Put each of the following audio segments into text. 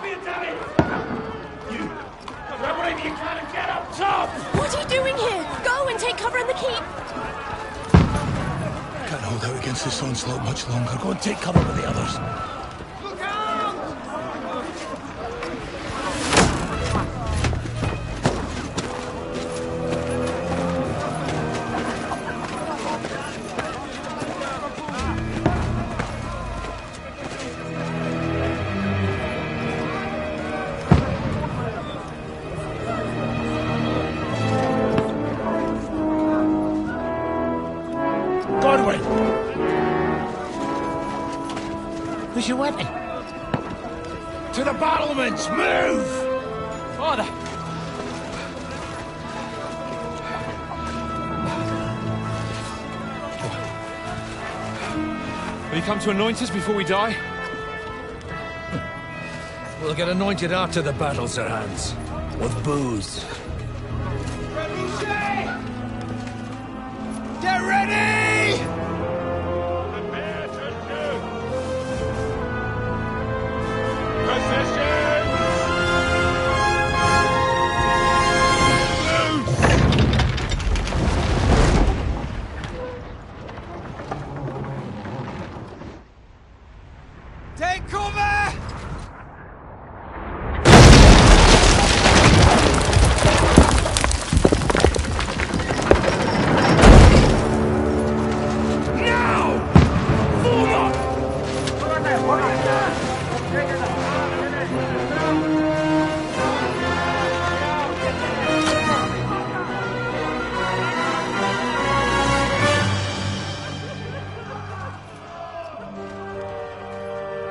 you, damn it! You! Grab whatever you can and get up top! What are you doing here? Go and take cover in the keep! Can't hold out against this onslaught much longer. Go and take cover with the others. Look out! Who's you waiting? To the battlements! Move! Father! Will you come to anoint us before we die? We'll get anointed after the battles are hands. With booze. Get ready! Take cover!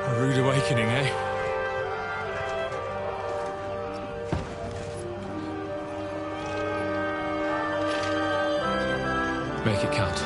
A rude awakening, eh? Make it count.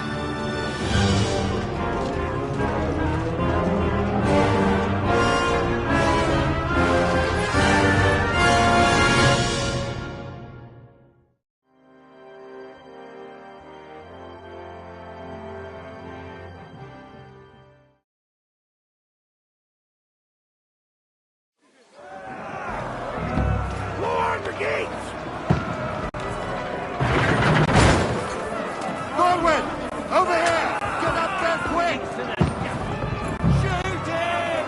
Over here! Get up there quick! Shoot him!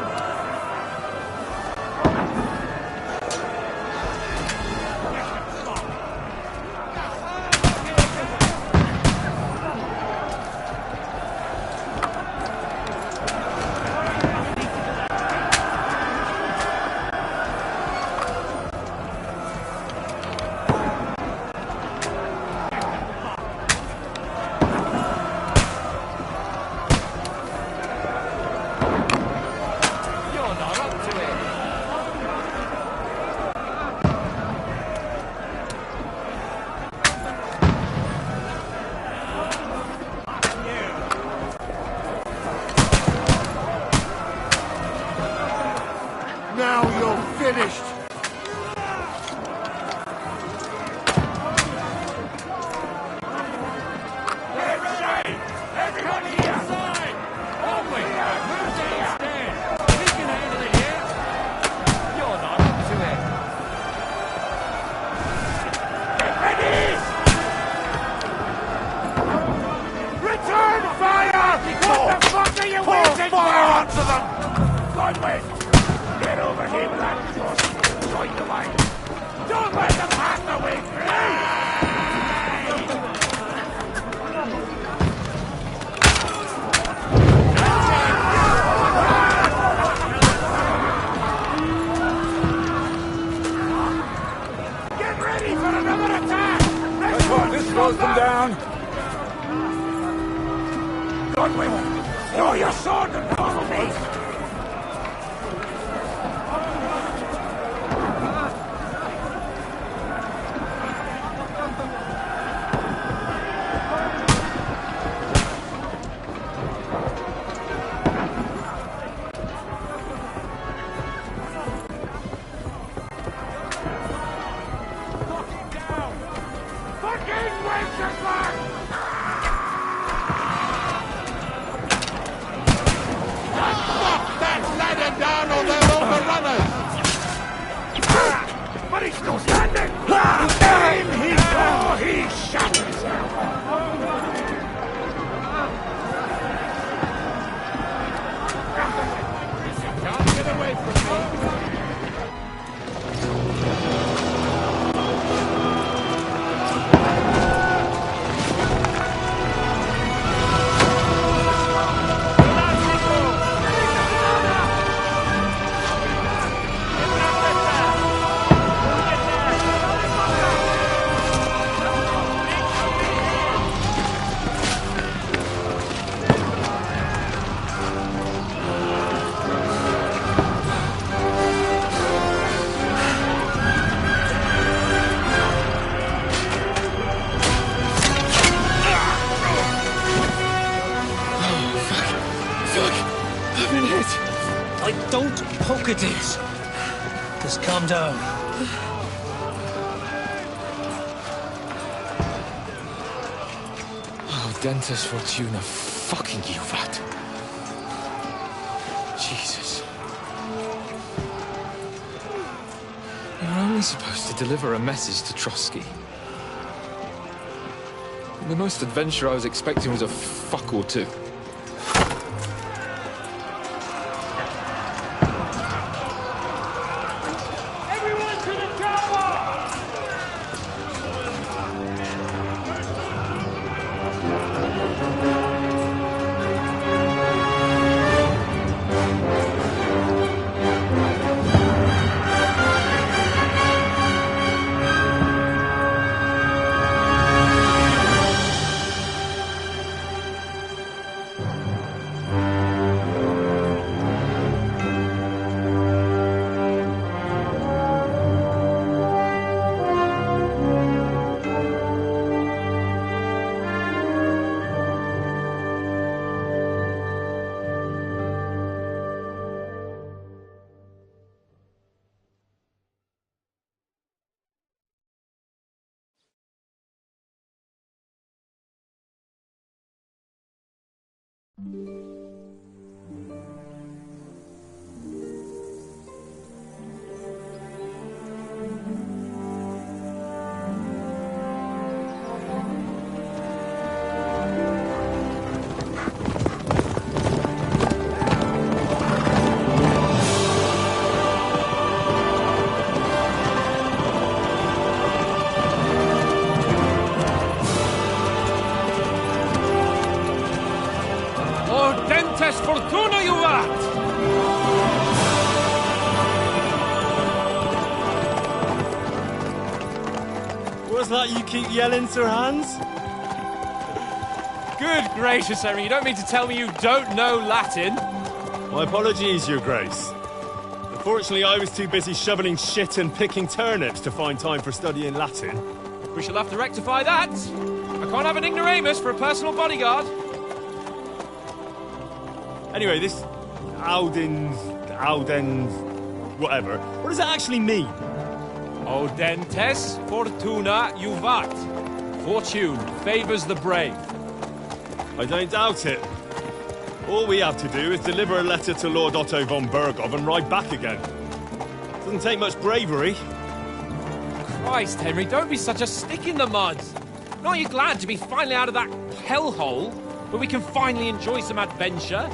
Now you're finished! Everybody inside! Onward! Move downstairs! We can handle it here! You're not up to it! Get ready! Return fire! What the fuck are you waiting for? Fire onto them! Godwin! Get over here with that crossbow. Join the line. Don't let them pass the way through! Get ready for another attack! This slows them down. Godwin, throw your sword and follow me. still standing! Aim! He shot himself! Can't get away from me. Don't poke at it. Just calm down. Oh, Dentes Fortuna, fucking you, vat. Jesus. You're only supposed to deliver a message to Trotsky. The most adventure I was expecting was a fuck or two. Fortuna, you vat! What's that you keep yelling, Sir Hans? Good gracious, Henry, you don't mean to tell me you don't know Latin? My apologies, Your Grace. Unfortunately, I was too busy shoveling shit and picking turnips to find time for studying Latin. We shall have to rectify that. I can't have an ignoramus for a personal bodyguard. Anyway, this Audens, whatever. What does that actually mean? Audentes fortuna juvat. Fortune favours the brave. I don't doubt it. All we have to do is deliver a letter to Lord Otto von Bergov and ride back again. Doesn't take much bravery. Christ, Henry, don't be such a stick in the mud. Aren't you glad to be finally out of that hellhole where we can finally enjoy some adventure?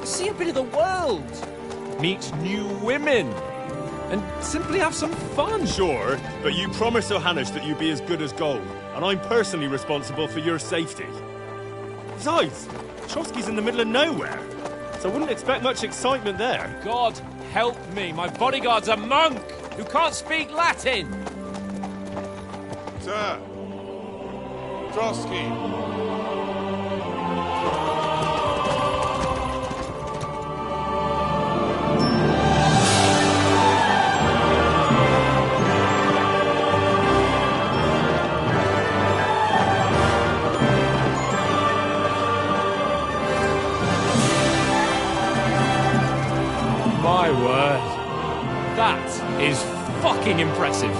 See a bit of the world, meet new women, and simply have some fun. Sure, but you promised Johannes that you'd be as good as gold, and I'm personally responsible for your safety. Besides, Trotsky's in the middle of nowhere, so I wouldn't expect much excitement there. God help me, my bodyguard's a monk who can't speak Latin. Sir! Trotsky! My word. That is fucking impressive.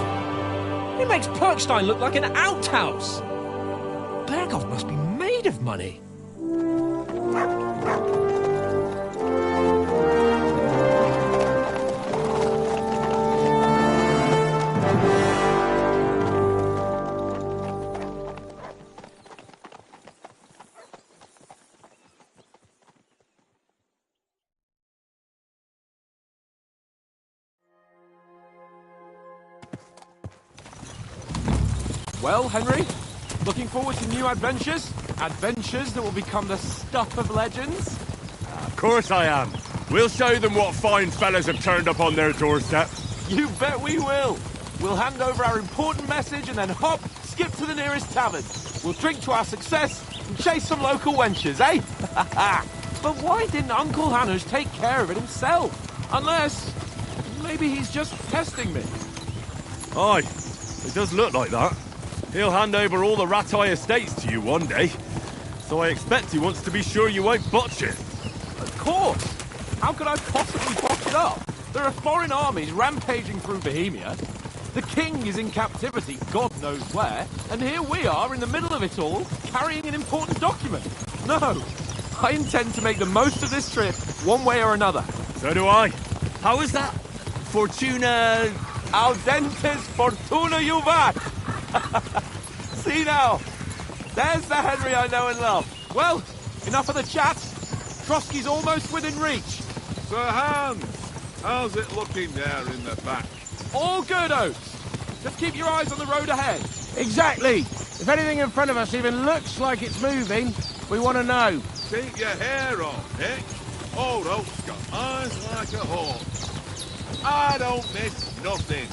It makes Perkstein look like an outhouse. Bergov must be made of money. Well, Henry, looking forward to new adventures? Adventures that will become the stuff of legends? Of course I am. We'll show them what fine fellas have turned up on their doorstep. You bet we will. We'll hand over our important message and then hop, skip to the nearest tavern. We'll drink to our success and chase some local wenches, eh? But why didn't Uncle Hanush take care of it himself? Unless, maybe he's just testing me. Aye, it does look like that. He'll hand over all the Ratai estates to you one day. So I expect he wants to be sure you won't botch it. Of course. How could I possibly botch it up? There are foreign armies rampaging through Bohemia. The king is in captivity, God knows where, and here we are in the middle of it all, carrying an important document. No, I intend to make the most of this trip, one way or another. So do I. How is that? Fortuna... Audentes fortuna juvat! See now, there's the Henry I know and love. Well, enough of the chat. Trotsky's almost within reach. Sir Hans, how's it looking there in the back? All good, Oates. Just keep your eyes on the road ahead. Exactly. If anything in front of us even looks like it's moving, we want to know. Keep your hair on, Nick. Old Oak's got eyes like a hawk. I don't miss nothing.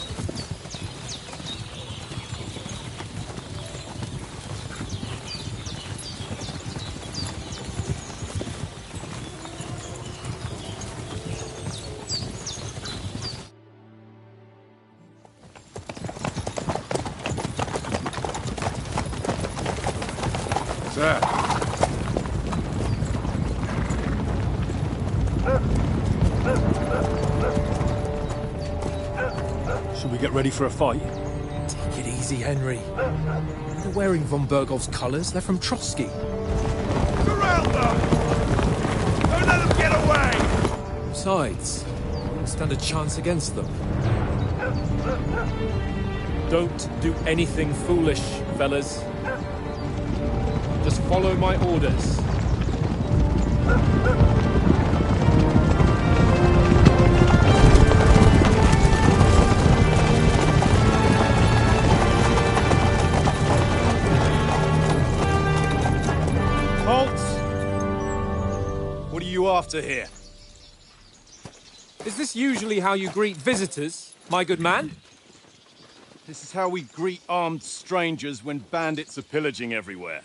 Sir. Should we get ready for a fight? Take it easy, Henry. They're wearing von Bergov's colours. They're from Trotsky. Surround them! Don't let them get away! Besides, we won't stand a chance against them. Don't do anything foolish, fellas. Just follow my orders. What are you after here? Is this usually how you greet visitors, my good man? This is how we greet armed strangers when bandits are pillaging everywhere.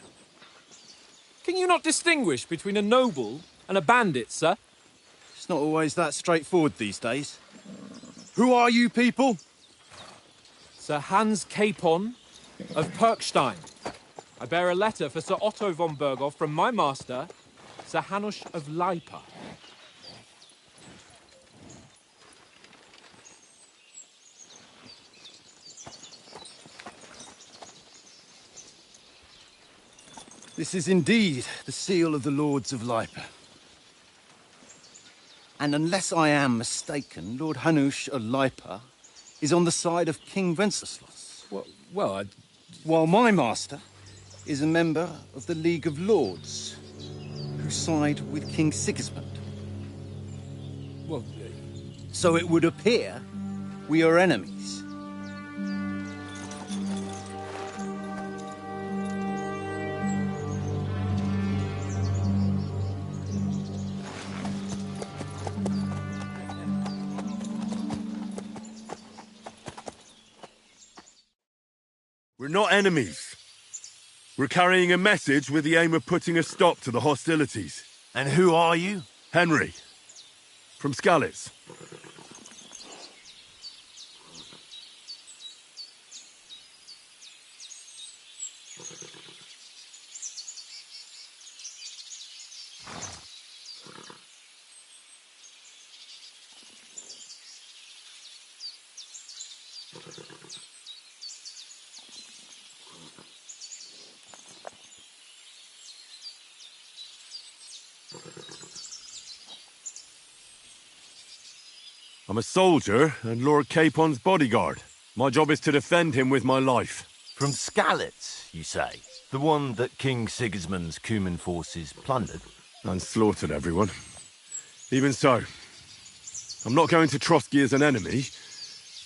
Can you not distinguish between a noble and a bandit, sir? It's not always that straightforward these days. Who are you people? Sir Hans Capon of Perkstein. I bear a letter for Sir Otto von Berghoff from my master, Sir Hanush of Lipa. This is indeed the seal of the Lords of Lipa. And unless I am mistaken, Lord Hanush of Lipa is on the side of King Wenceslas. Well, While my master is a member of the League of Lords, who side with King Sigismund. well, So it would appear we are enemies. We're not enemies. We're carrying a message with the aim of putting a stop to the hostilities. And who are you? Henry, from Skalitz. I'm a soldier and Lord Capon's bodyguard. My job is to defend him with my life. From Skalitz, you say? The one that King Sigismund's Cuman forces plundered? And slaughtered everyone. Even so, I'm not going to Trotsky as an enemy,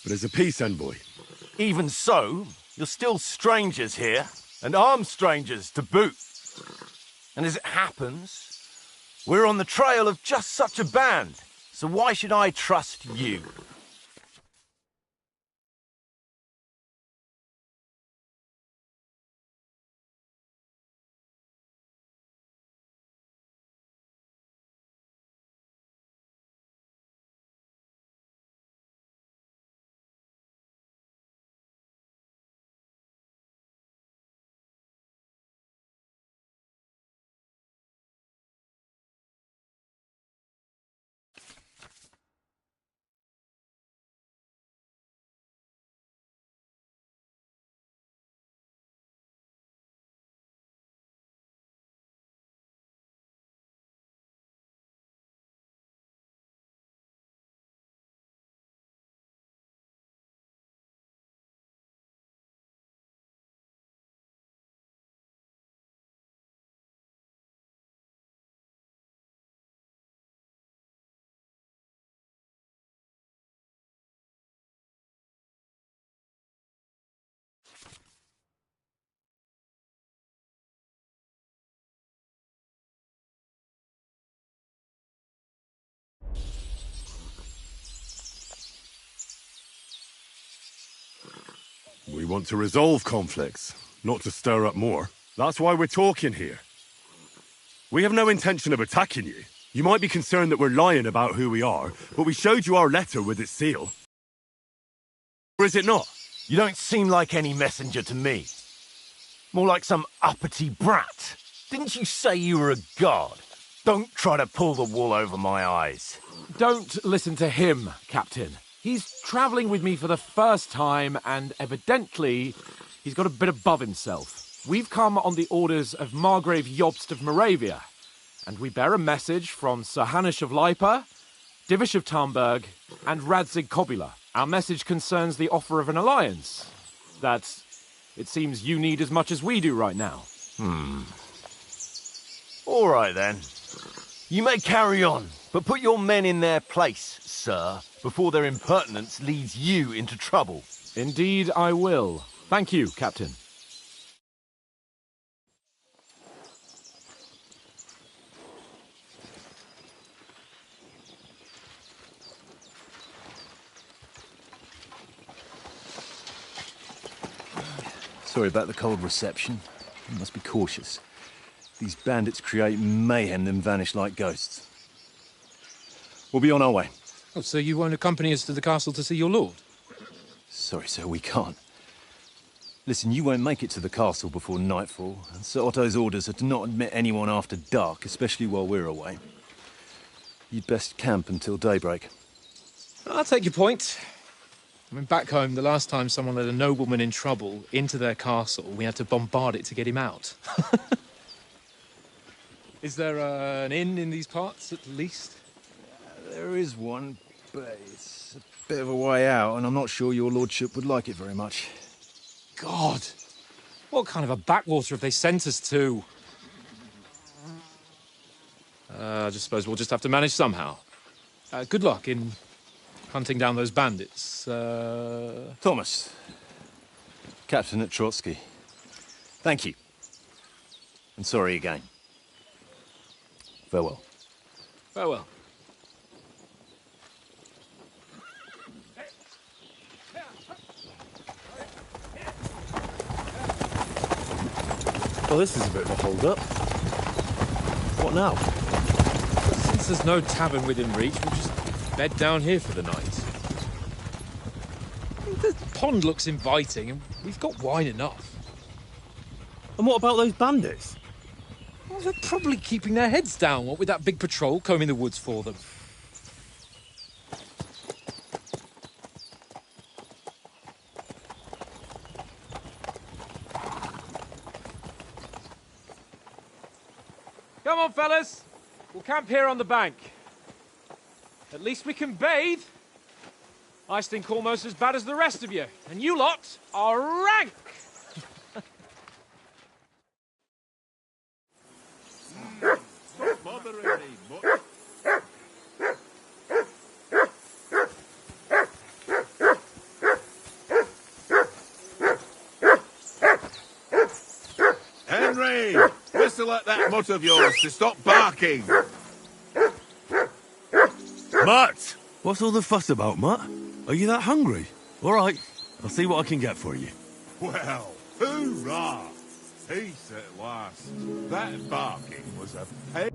but as a peace envoy. Even so, You're still strangers here, and armed strangers to boot. And as it happens, we're on the trail of just such a band, so why should I trust you? We want to resolve conflicts, not to stir up more. That's why we're talking here. We have no intention of attacking you. You might be concerned that we're lying about who we are, but we showed you our letter with its seal. Or is it not? You don't seem like any messenger to me. More like some uppity brat. Didn't you say you were a god? Don't try to pull the wool over my eyes. Don't listen to him, Captain. He's travelling with me for the first time, and evidently he's got a bit above himself. We've come on the orders of Margrave Jobst of Moravia, and we bear a message from Sir Hanush of Lipa, Divish of Tarnberg, and Radzig Kobula. Our message concerns the offer of an alliance that it seems you need as much as we do right now. All right, then. You may carry on, but put your men in their place, sir, before their impertinence leads you into trouble. Indeed, I will. Thank you, Captain. Sorry about the cold reception. You must be cautious. These bandits create mayhem, then vanish like ghosts. We'll be on our way. Oh, so you won't accompany us to the castle to see your lord? Sorry, sir, we can't. Listen, you won't make it to the castle before nightfall, and Sir Otto's orders are to not admit anyone after dark, especially while we're away. You'd best camp until daybreak. I'll take your point. I mean, back home, the last time someone let a nobleman in trouble into their castle, we had to bombard it to get him out. Is there an inn in these parts, at least? There is one, but it's a bit of a way out, and I'm not sure your lordship would like it very much. God! What kind of a backwater have they sent us to? I just suppose we'll just have to manage somehow. Good luck in hunting down those bandits. Thomas, Captain at Trotsky. Thank you. And sorry again. Farewell. Farewell. Well, this is a bit of a hold-up. What now? Since there's no tavern within reach, we'll just bed down here for the night. The pond looks inviting, and we've got wine enough. And what about those bandits? Well, they're probably keeping their heads down, what with that big patrol combing the woods for them. Come on, fellas. We'll camp here on the bank. At least we can bathe. I stink almost as bad as the rest of you, and you lot are rank! Henry! Whistle at that mutt of yours to stop barking! Mutt! What's all the fuss about, Mutt? Are you that hungry? All right, I'll see what I can get for you. Well, hoorah! Peace at last. That barking was a pain.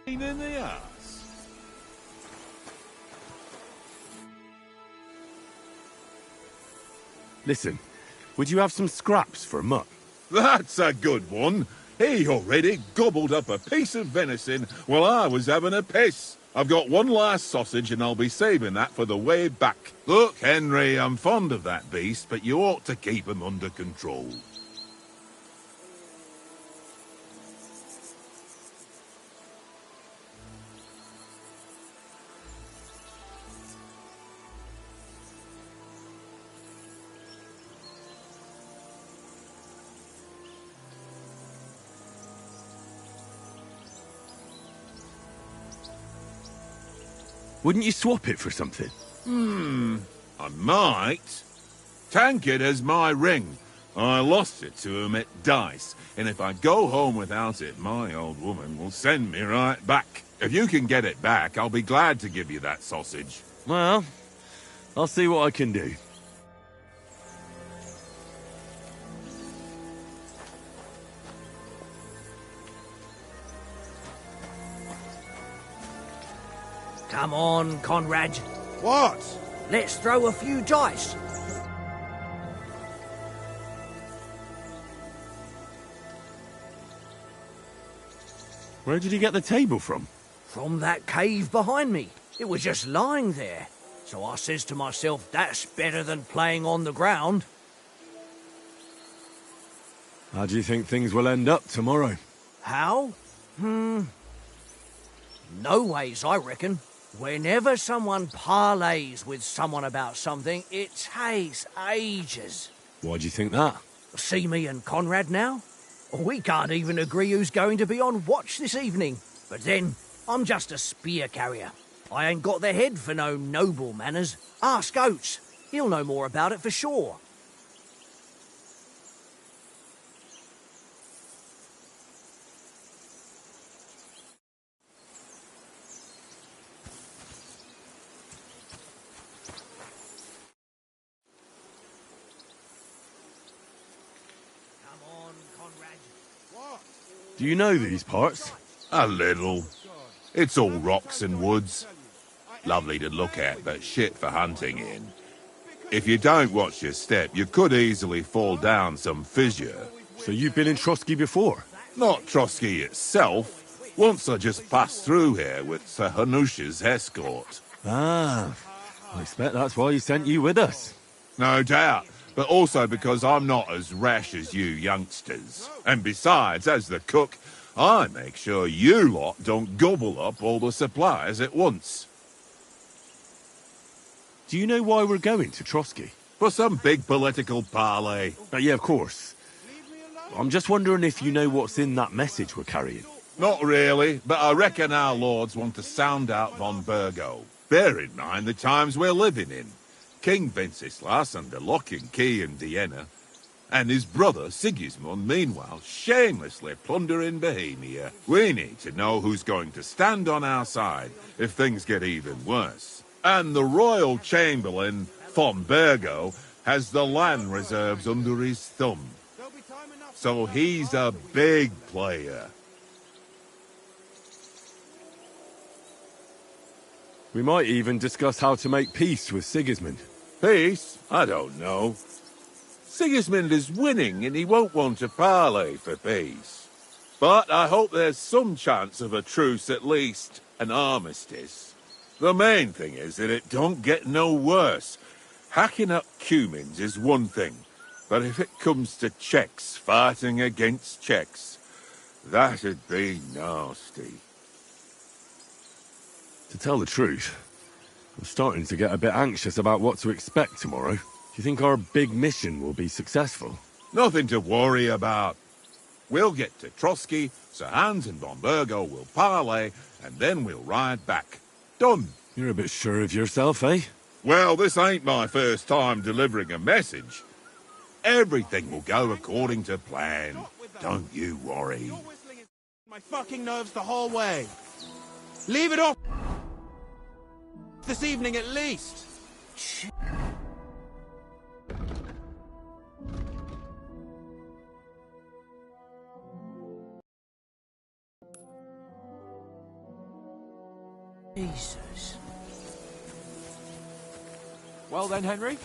in the ass. Listen, would you have some scraps for a mutt? That's a good one. He already gobbled up a piece of venison while I was having a piss. I've got one last sausage and I'll be saving that for the way back. Look, Henry, I'm fond of that beast, but you ought to keep him under control. Wouldn't you swap it for something? I might. Tankard has my ring. I lost it to him at dice, and if I go home without it, my old woman will send me right back. If you can get it back, I'll be glad to give you that sausage. Well, I'll see what I can do. Come on, Conrad. What? Let's throw a few dice. Where did you get the table from? From that cave behind me. It was just lying there. So I says to myself, that's better than playing on the ground. How do you think things will end up tomorrow? How? No ways, I reckon. Whenever someone parleys with someone about something, it takes ages. Why do you think that? See me and Conrad now? We can't even agree who's going to be on watch this evening. But then, I'm just a spear carrier. I ain't got the head for no noble manners. Ask Oates. He'll know more about it for sure. Do you know these parts? A little. It's all rocks and woods. Lovely to look at, but shit for hunting in. If you don't watch your step, you could easily fall down some fissure. So you've been in Trotsky before? Not Trotsky itself. Once I just passed through here with Sir Hanush's escort. Ah, I expect that's why he sent you with us. No doubt, but also because I'm not as rash as you youngsters. And besides, as the cook, I make sure you lot don't gobble up all the supplies at once. Do you know why we're going to Trotsky? For some big political parley. Yeah, of course. I'm just wondering if you know what's in that message we're carrying. Not really, but I reckon our lords want to sound out von Burgo. Bear in mind the times we're living in. King Wenceslas under lock and key in Vienna, and his brother Sigismund, meanwhile, shamelessly plundering Bohemia. We need to know who's going to stand on our side if things get even worse. And the royal chamberlain, von Burgo, has the land reserves under his thumb. So he's a big player. We might even discuss how to make peace with Sigismund. Peace? I don't know. Sigismund is winning and he won't want to parley for peace. But I hope there's some chance of a truce at least, an armistice. The main thing is that it don't get no worse. Hacking up Cumans is one thing, but if it comes to Czechs fighting against Czechs, that'd be nasty. To tell the truth, I'm starting to get a bit anxious about what to expect tomorrow. Do you think our big mission will be successful? Nothing to worry about. We'll get to Trotsky, Sir Hans and von Burgo will parley, and then we'll ride back. Done. You're a bit sure of yourself, eh? Well, this ain't my first time delivering a message. Everything will go according to plan. Don't you worry. My fucking nerves the whole way. Leave it off this evening at least. Well then, Henry?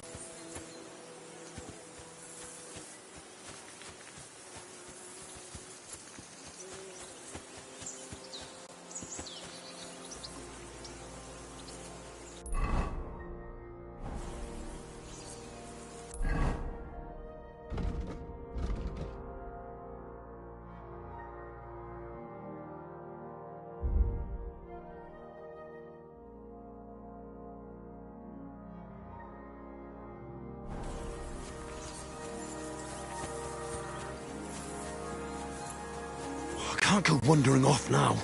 I can't go wandering off now.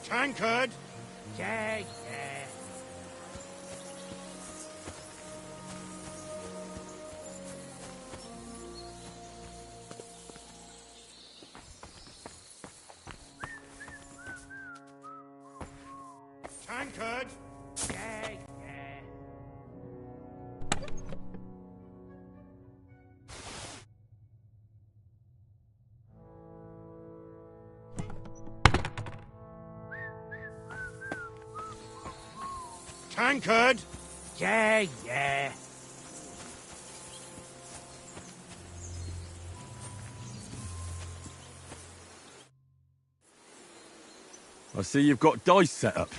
Tankard! Yeah. Tankard! Yeah. Tankard! Yeah. I see you've got dice set up.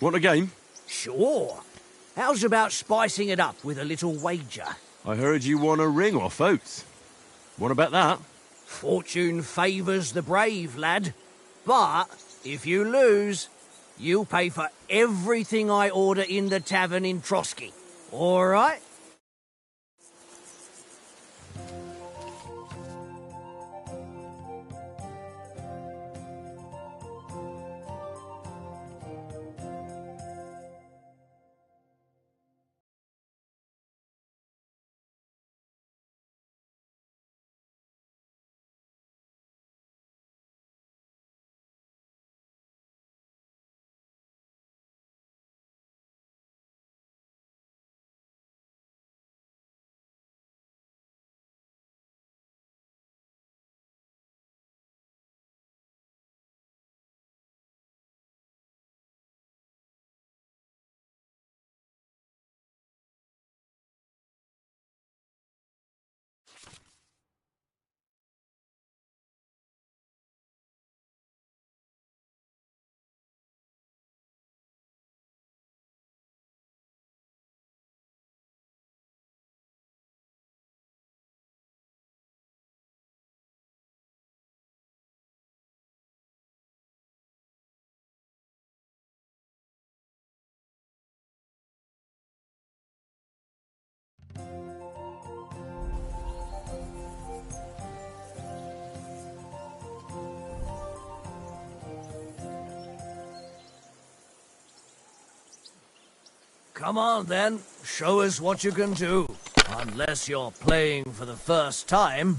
Want a game? Sure. How's about spicing it up with a little wager? I heard you won a ring off Oates. Want to bet that? Fortune favours the brave, lad. But if you lose, you'll pay for everything I order in the tavern in Trotsky. All right? Come on, then. Show us what you can do. Unless you're playing for the first time.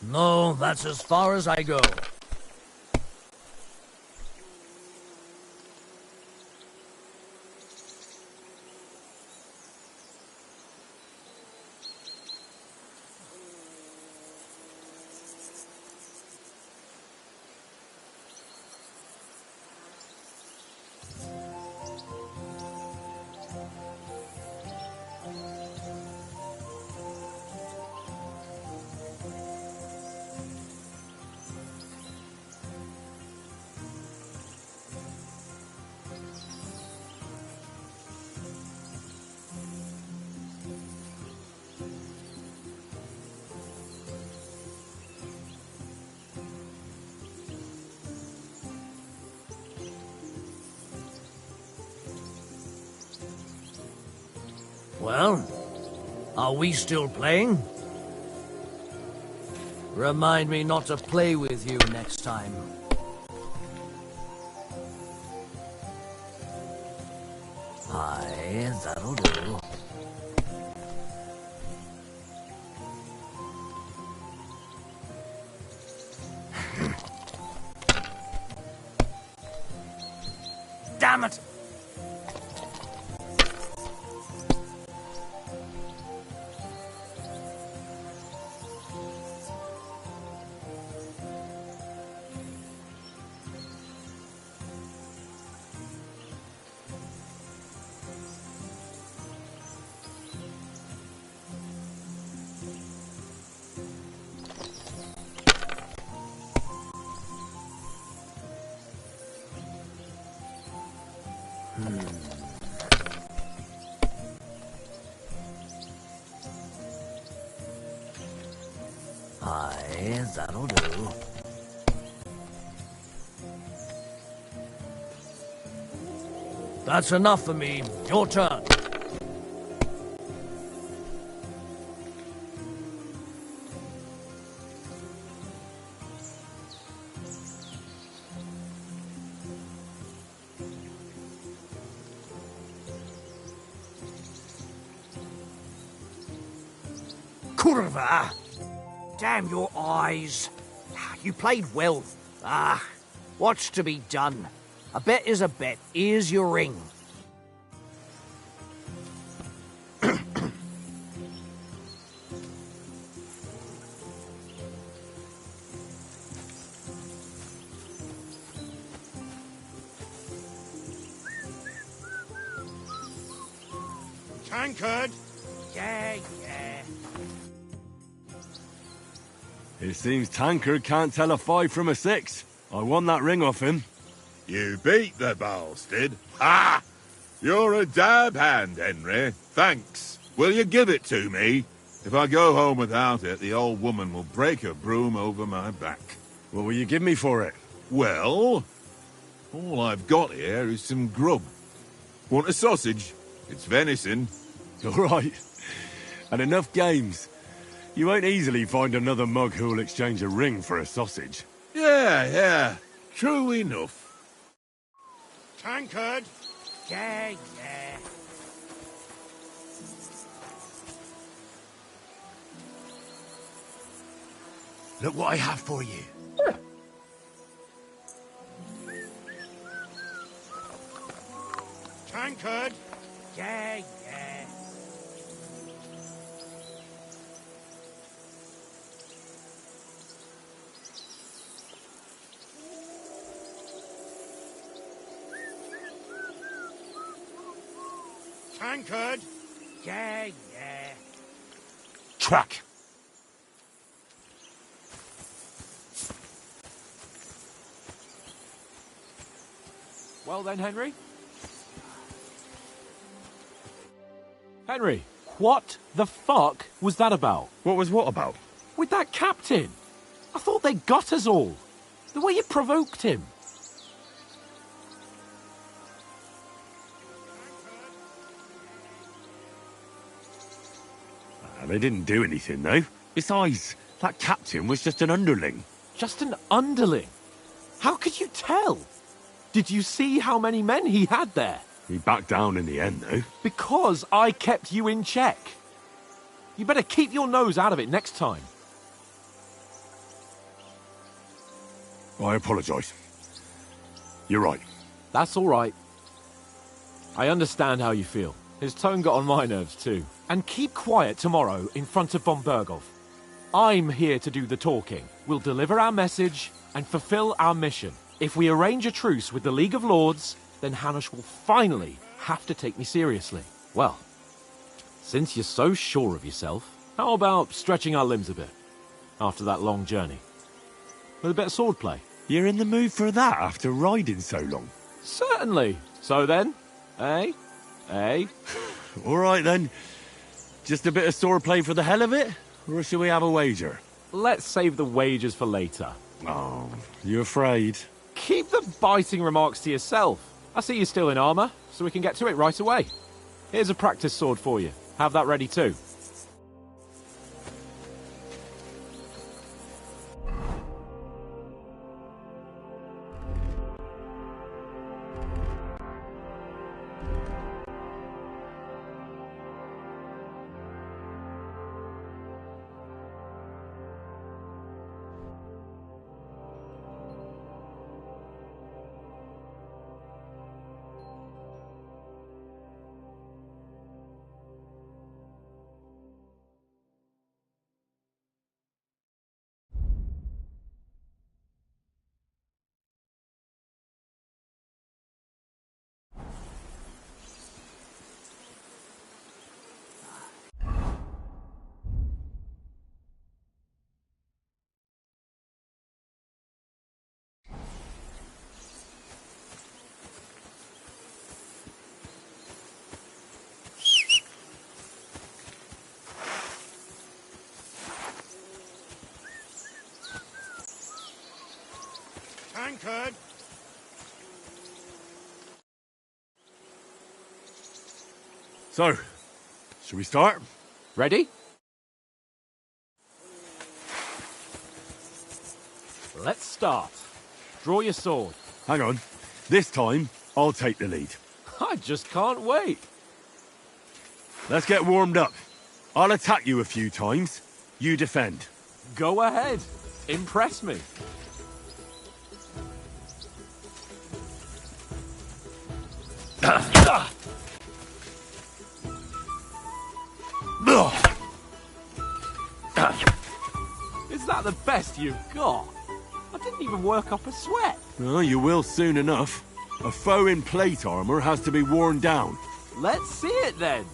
No, that's as far as I go. Well, are we still playing? Remind me not to play with you next time. Aye, that'll do. Damn it! Aye, that'll do. That's enough for me. Your turn. Curva! Damn your eyes. You played well. What's to be done? A bet is a bet. Here's your ring. Tankard! Yeah. It seems Tankard can't tell a 5 from a 6. I won that ring off him. You beat the bastard. Ha! You're a dab hand, Henry. Thanks. Will you give it to me? If I go home without it, the old woman will break her broom over my back. What will you give me for it? Well, all I've got here is some grub. Want a sausage? It's venison. All right. And enough games. You won't easily find another mug who'll exchange a ring for a sausage. Yeah. True enough. Tankard! Yeah. Look what I have for you. Tankard! Yeah. Tankard! Yeah. Track. Well then, Henry? Henry, what the fuck was that about? What was what about? With that captain? I thought they got us all. The way you provoked him. They didn't do anything, though. Besides, that captain was just an underling. Just an underling? How could you tell? Did you see how many men he had there? He backed down in the end, though. Because I kept you in check. You better keep your nose out of it next time. I apologise. You're right. That's all right. I understand how you feel. His tone got on my nerves too. And keep quiet tomorrow in front of von Berghoff. I'm here to do the talking. We'll deliver our message and fulfill our mission. If we arrange a truce with the League of Lords, then Hanush will finally have to take me seriously. Well, since you're so sure of yourself, how about stretching our limbs a bit after that long journey? With a bit of swordplay. You're in the mood for that after riding so long? Certainly. So then, eh? All right then. Just a bit of swordplay for the hell of it? Or shall we have a wager? Let's save the wagers for later. Oh, you afraid? Keep the biting remarks to yourself. I see you're still in armour, so we can get to it right away. Here's a practice sword for you. Have that ready too. Anchored. So, shall we start? Ready? Let's start. Draw your sword. Hang on. This time, I'll take the lead. I just can't wait. Let's get warmed up. I'll attack you a few times. You defend. Go ahead. Impress me. Is that the best you've got? I didn't even work up a sweat. Oh, you will soon enough. A foe in plate armor has to be worn down. Let's see it then.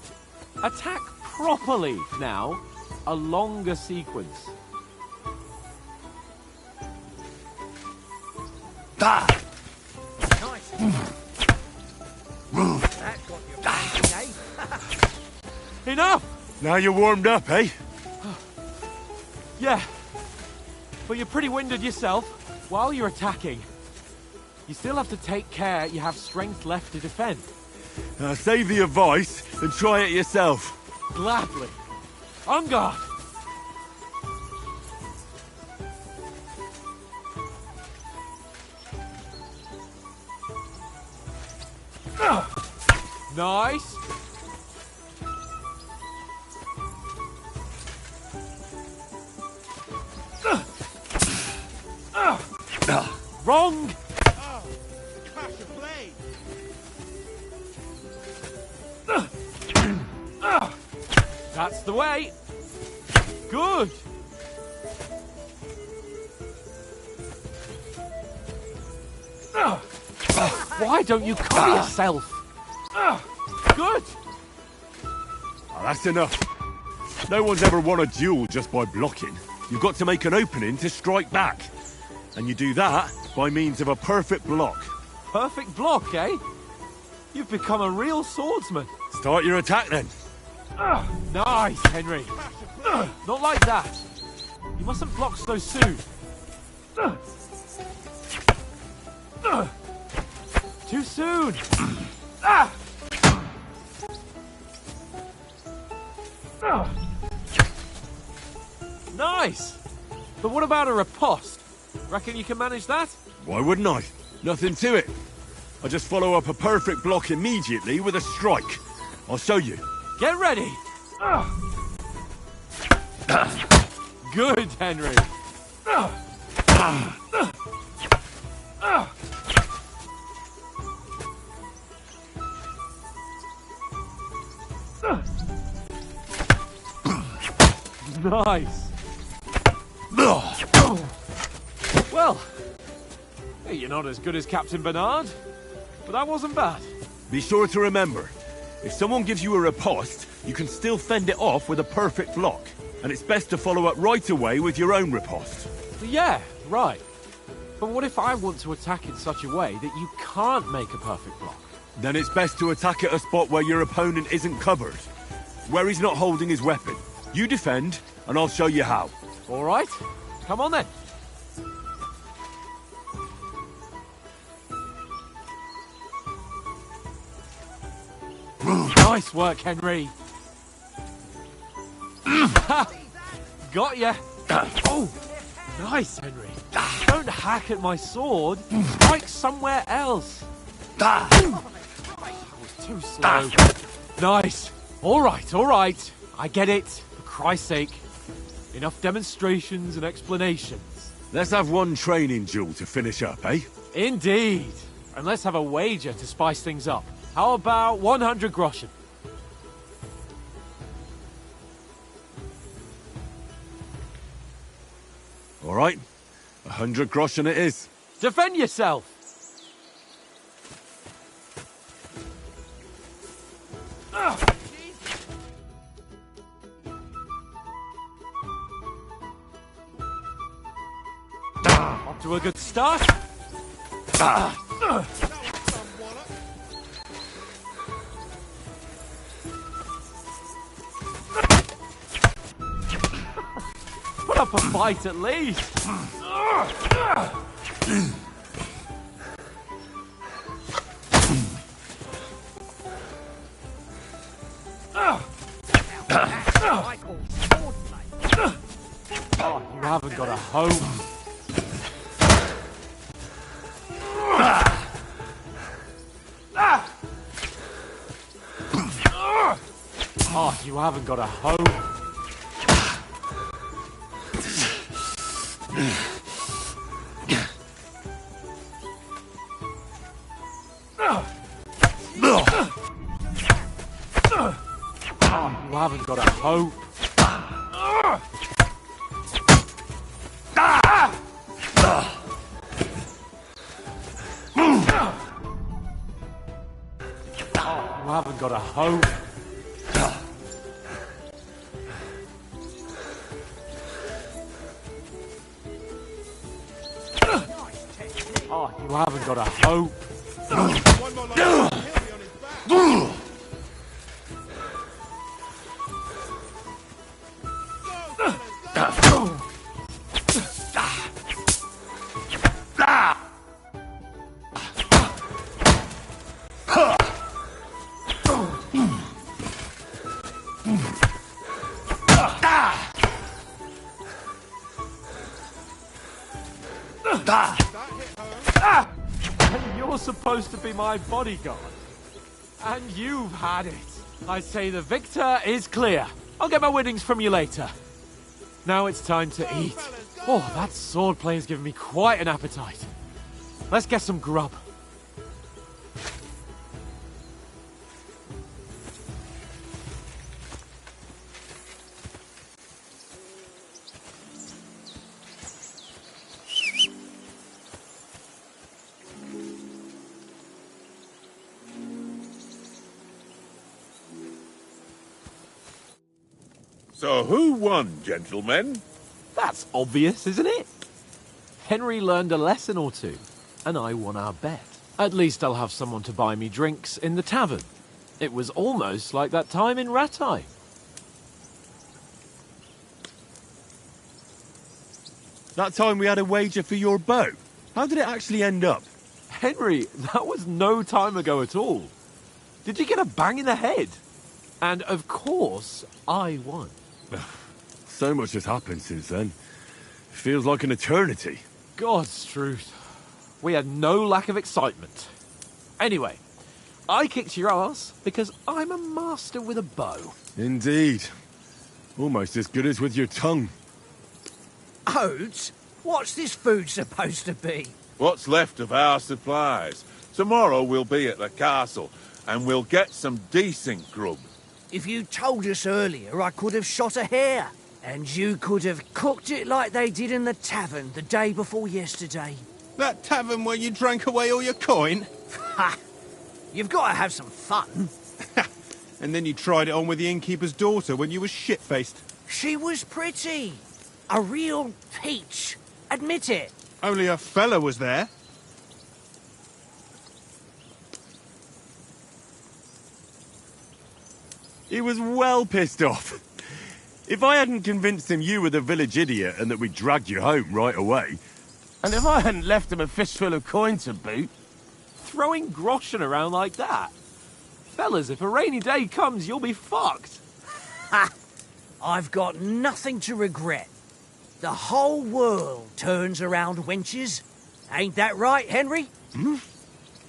Attack properly now. A longer sequence. Nice. That got your thinking, eh? Enough! Now you're warmed up, eh? Yeah. But you're pretty winded yourself. While you're attacking, you still have to take care you have strength left to defend. Save the advice and try it yourself. Gladly. On guard! Nice. Wrong. Oh, crash of blade. That's the way. Good. Why don't you cover yourself? Good. Oh, that's enough. No one's ever won a duel just by blocking. You've got to make an opening to strike back. And you do that by means of a perfect block. Perfect block, eh? You've become a real swordsman. Start your attack then. Nice, Henry. Not like that. You mustn't block so soon. Too soon. Nice. But what about a riposte? Reckon you can manage that? Why wouldn't I? Nothing to it. I just follow up a perfect block immediately with a strike. I'll show you. Get ready. Good, Henry. Nice. Well, hey, you're not as good as Captain Bernard, but that wasn't bad. Be sure to remember, if someone gives you a riposte, you can still fend it off with a perfect block. And it's best to follow up right away with your own riposte. Yeah, right. But what if I want to attack in such a way that you can't make a perfect block? Then it's best to attack at a spot where your opponent isn't covered. Where he's not holding his weapon. You defend, and I'll show you how. All right. Come on then. Nice work, Henry. Got ya. Oh, nice, Henry. Don't hack at my sword. Strike somewhere else. That was too slow. Nice. All right. I get it. For Christ's sake. Enough demonstrations and explanations. Let's have one training duel to finish up, eh? Indeed. And let's have a wager to spice things up. How about 100 groschen? All right. 100 groschen it is. Defend yourself! Off to a good start. Put up a fight at least. Oh, you haven't got a home. Oh, you haven't got a home. You haven't got a hope. You haven't got a hope. Oh, you haven't got a hope. And you're supposed to be my bodyguard. And you've had it. I say the victor is clear. I'll get my winnings from you later. Now it's time to eat. Oh, that swordplay has given me quite an appetite. Let's get some grub. So who won, gentlemen? That's obvious, isn't it? Henry learned a lesson or two, and I won our bet. At least I'll have someone to buy me drinks in the tavern. It was almost like that time in Rattay. That time we had a wager for your bow. How did it actually end up? Henry, that was no time ago at all. Did you get a bang in the head? And of course, I won. So much has happened since then. Feels like an eternity. God's truth. We had no lack of excitement. Anyway, I kicked your ass because I'm a master with a bow. Indeed. Almost as good as with your tongue. Oates, what's this food supposed to be? What's left of our supplies. Tomorrow we'll be at the castle, and we'll get some decent grub. If you told us earlier, I could have shot a hare. And you could have cooked it like they did in the tavern the day before yesterday. That tavern where you drank away all your coin? Ha! You've got to have some fun. And then you tried it on with the innkeeper's daughter when you were shit-faced. She was pretty. A real peach. Admit it. Only a fella was there. He was well pissed off. If I hadn't convinced him you were the village idiot and that we dragged you home right away... And if I hadn't left him a fistful of coin to boot... Throwing groschen around like that? Fellas, if a rainy day comes, you'll be fucked. Ha! I've got nothing to regret. The whole world turns around wenches. Ain't that right, Henry? Hmm?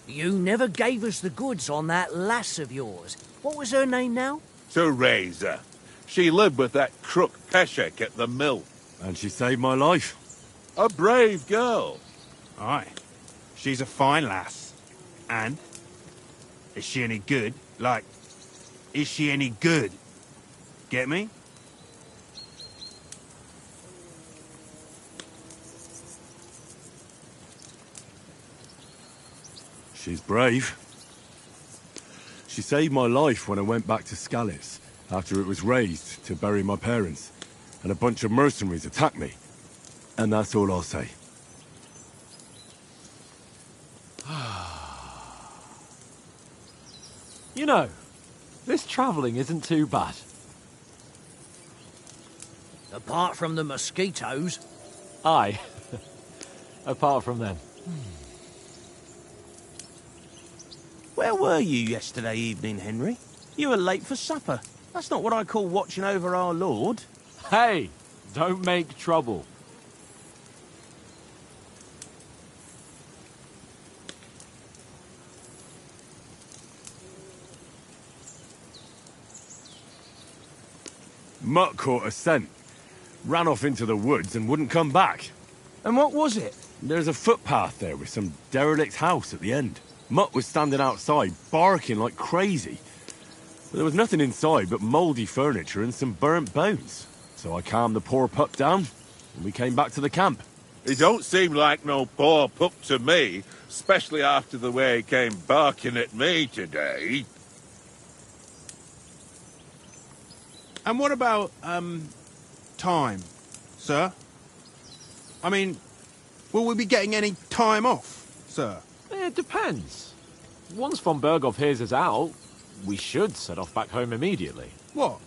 You never gave us the goods on that lass of yours. What was her name now? Teresa. She lived with that crook Peshek at the mill. And she saved my life. A brave girl. Aye. She's a fine lass. And? Is she any good? Like, is she any good? Get me? She's brave. She saved my life when I went back to Skalitz after it was razed to bury my parents, and a bunch of mercenaries attacked me. And that's all I'll say. You know, this travelling isn't too bad. Apart from the mosquitoes. Aye. Apart from them. Where were you yesterday evening, Henry? You were late for supper. That's not what I call watching over our Lord. Hey, don't make trouble. Mutt caught a scent, ran off into the woods and wouldn't come back. And what was it? There's a footpath there with some derelict house at the end. Mutt was standing outside, barking like crazy. But there was nothing inside but mouldy furniture and some burnt bones. So I calmed the poor pup down, and we came back to the camp. He don't seem like no poor pup to me, especially after the way he came barking at me today. And what about, time, sir? I mean, will we be getting any time off, sir? It depends. Once von Berghoff hears us out, we should set off back home immediately. What?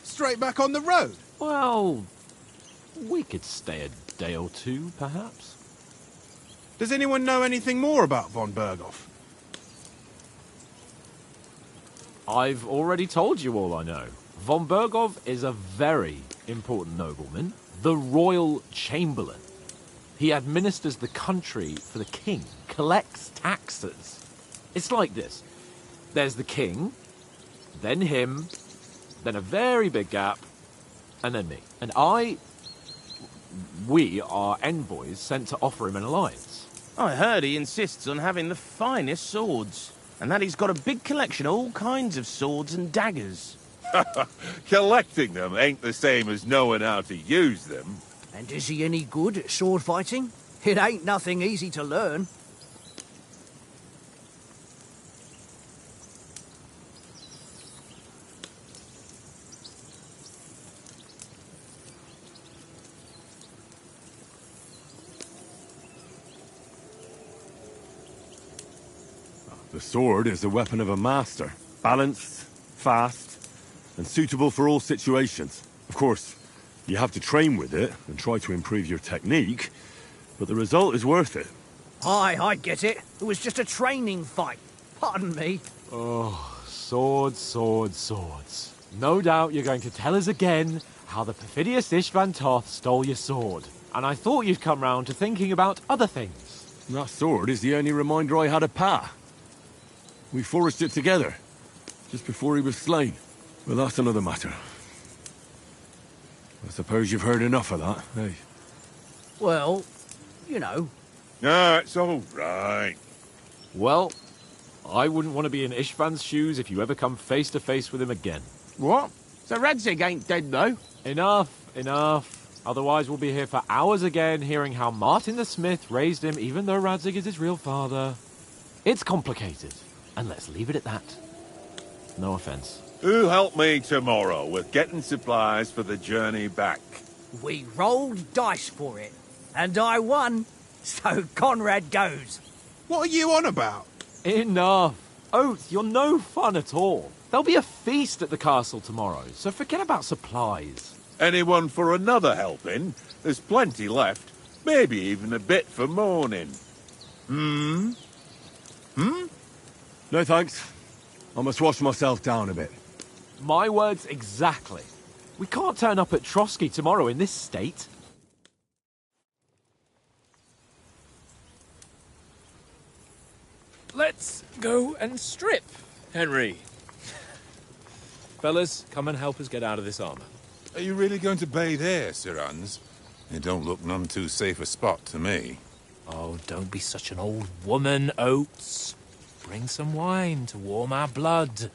Straight back on the road? Well, we could stay a day or two, perhaps. Does anyone know anything more about von Berghoff? I've already told you all I know. Von Berghoff is a very important nobleman, the royal chamberlain. He administers the country for the king, collects taxes. It's like this. There's the king, then him, then a very big gap, and then me. And we are envoys sent to offer him an alliance. I heard he insists on having the finest swords, and that he's got a big collection of all kinds of swords and daggers. Collecting them ain't the same as knowing how to use them. And is he any good at sword fighting? It ain't nothing easy to learn. The sword is the weapon of a master. Balanced, fast, and suitable for all situations. Of course, you have to train with it and try to improve your technique, but the result is worth it. Aye, I get it. It was just a training fight. Pardon me. Oh, swords, swords, swords. No doubt you're going to tell us again how the perfidious Istvan Toth stole your sword. And I thought you'd come round to thinking about other things. That sword is the only reminder I had of Pa. We forged it together, just before he was slain. But that's another matter. I suppose you've heard enough of that, eh? Well, you know. No, it's all right. Well, I wouldn't want to be in Istvan's shoes if you ever come face to face with him again. What? So Radzig ain't dead, though? Enough, enough. Otherwise we'll be here for hours again hearing how Martin the Smith raised him even though Radzig is his real father. It's complicated, and let's leave it at that. No offense. Who helped me tomorrow with getting supplies for the journey back? We rolled dice for it, and I won. So Conrad goes. What are you on about? Enough. Oath, you're no fun at all. There'll be a feast at the castle tomorrow, so forget about supplies. Anyone for another helping? There's plenty left. Maybe even a bit for morning. No thanks. I must wash myself down a bit. My words exactly. We can't turn up at Trotsky tomorrow in this state. Let's go and strip, Henry. Fellas, come and help us get out of this armour. Are you really going to bathe here, Sir Hans? It don't look none too safe a spot to me. Oh, don't be such an old woman, Oates. Bring some wine to warm our blood.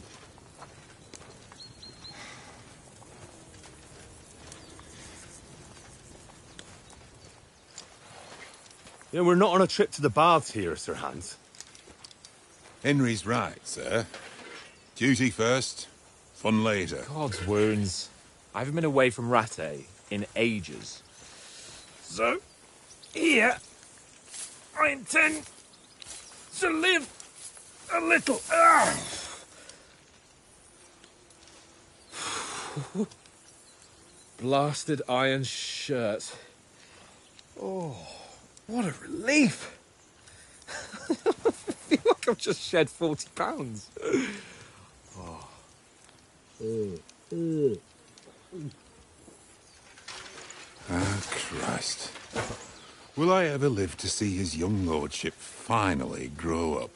Yeah, we're not on a trip to the baths here, Sir Hans. Henry's right, sir. Duty first, fun later. God's wounds. I haven't been away from Rattay in ages. So, here, I intend to live a little. Blasted iron shirt. Oh, what a relief. I feel like I've just shed 40 pounds. Ah, Christ. Will I ever live to see his young lordship finally grow up?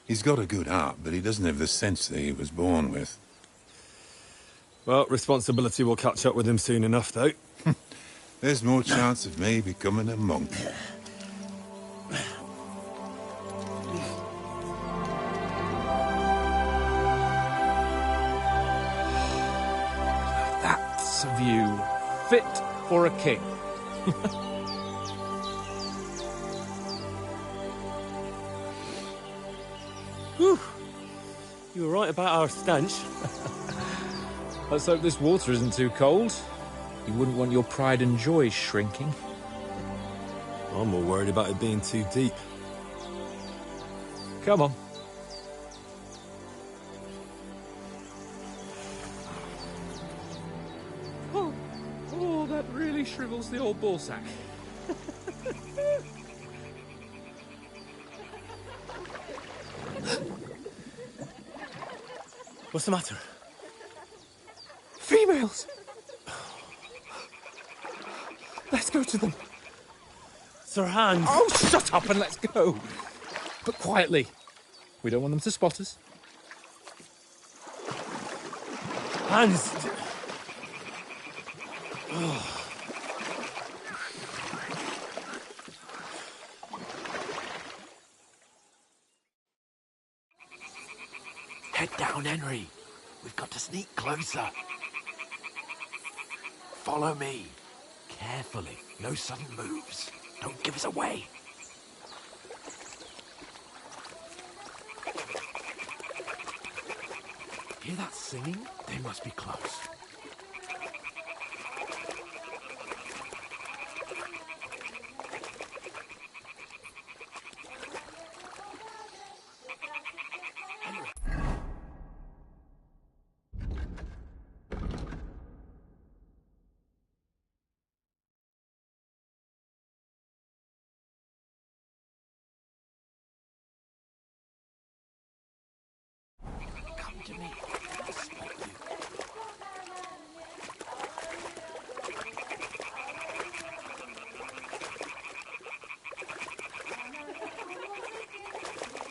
He's got a good heart, but he doesn't have the sense that he was born with. Well, responsibility will catch up with him soon enough, though. There's more chance of me becoming a monk. That's a view fit for a king. Whew. You were right about our stench. Let's hope this water isn't too cold. You wouldn't want your pride and joy shrinking. I'm more worried about it being too deep. Come on. Oh, that really shrivels the old ballsack. What's the matter? Females! Let's go to them. Sir Hans! Oh, shut up and let's go. But quietly. We don't want them to spot us. Hans! Head down, Henry. We've got to sneak closer. Follow me. Carefully. No sudden moves. Don't give us away. Hear that singing? They must be close. Come to me. I'll spot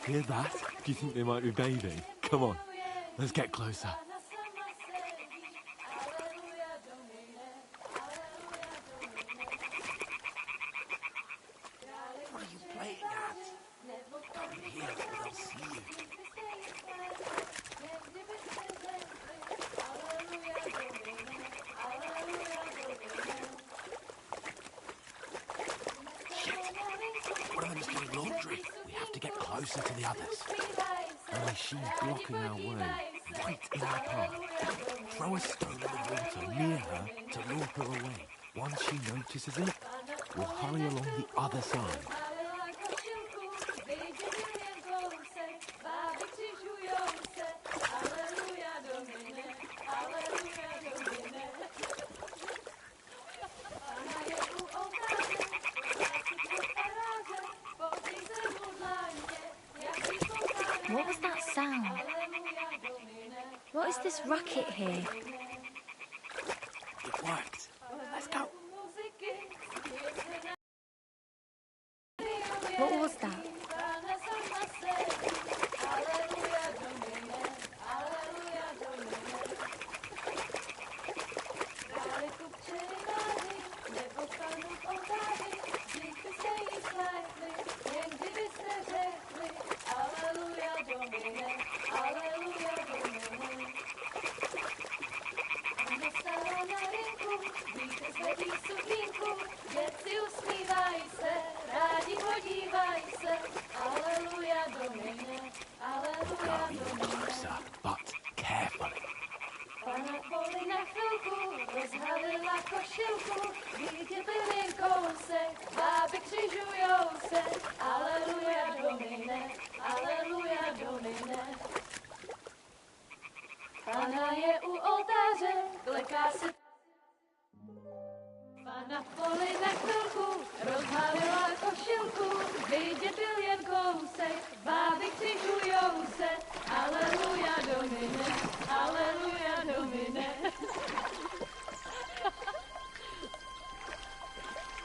you. Hear that? Do you think they might be bathing? Come on, let's get closer. What are you playing at? Come here or they'll see you. Shit! One of them's doing laundry. We have to get closer to the others. Only she's blocking our way, right in our path. Throw a stone in the water near her to lure her away. Once she notices it, we'll hurry along the other side. What was that sound? What is this racket here? kleká se na poli na chvilku, rozhalila košilku, vidět byl jen kousek, báby křižujou se, aleluja domine, aleluja domine.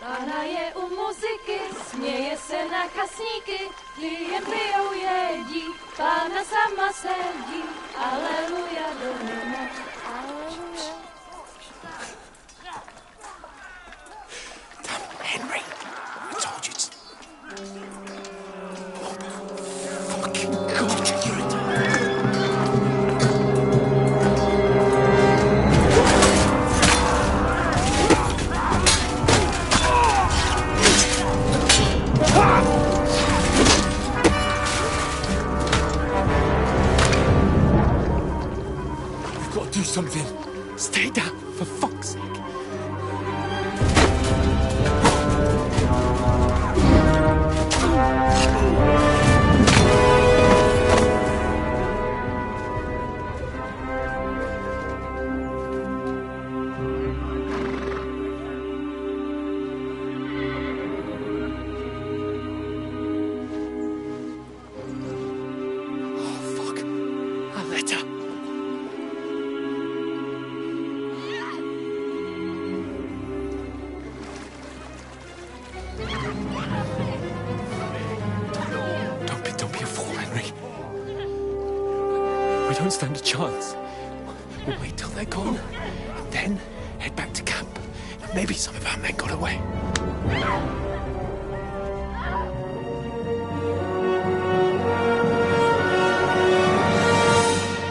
Pána je u muziky, směje se na kasníky, klient pijou jedí, pána sama sedí, aleluja domine, aleluja. Henry, I told you it's... Fucking God, you're a... We've got to do something. Stay down, for fuck's sake. We don't stand a chance. We'll wait till they're gone, and then head back to camp. Maybe some of our men got away.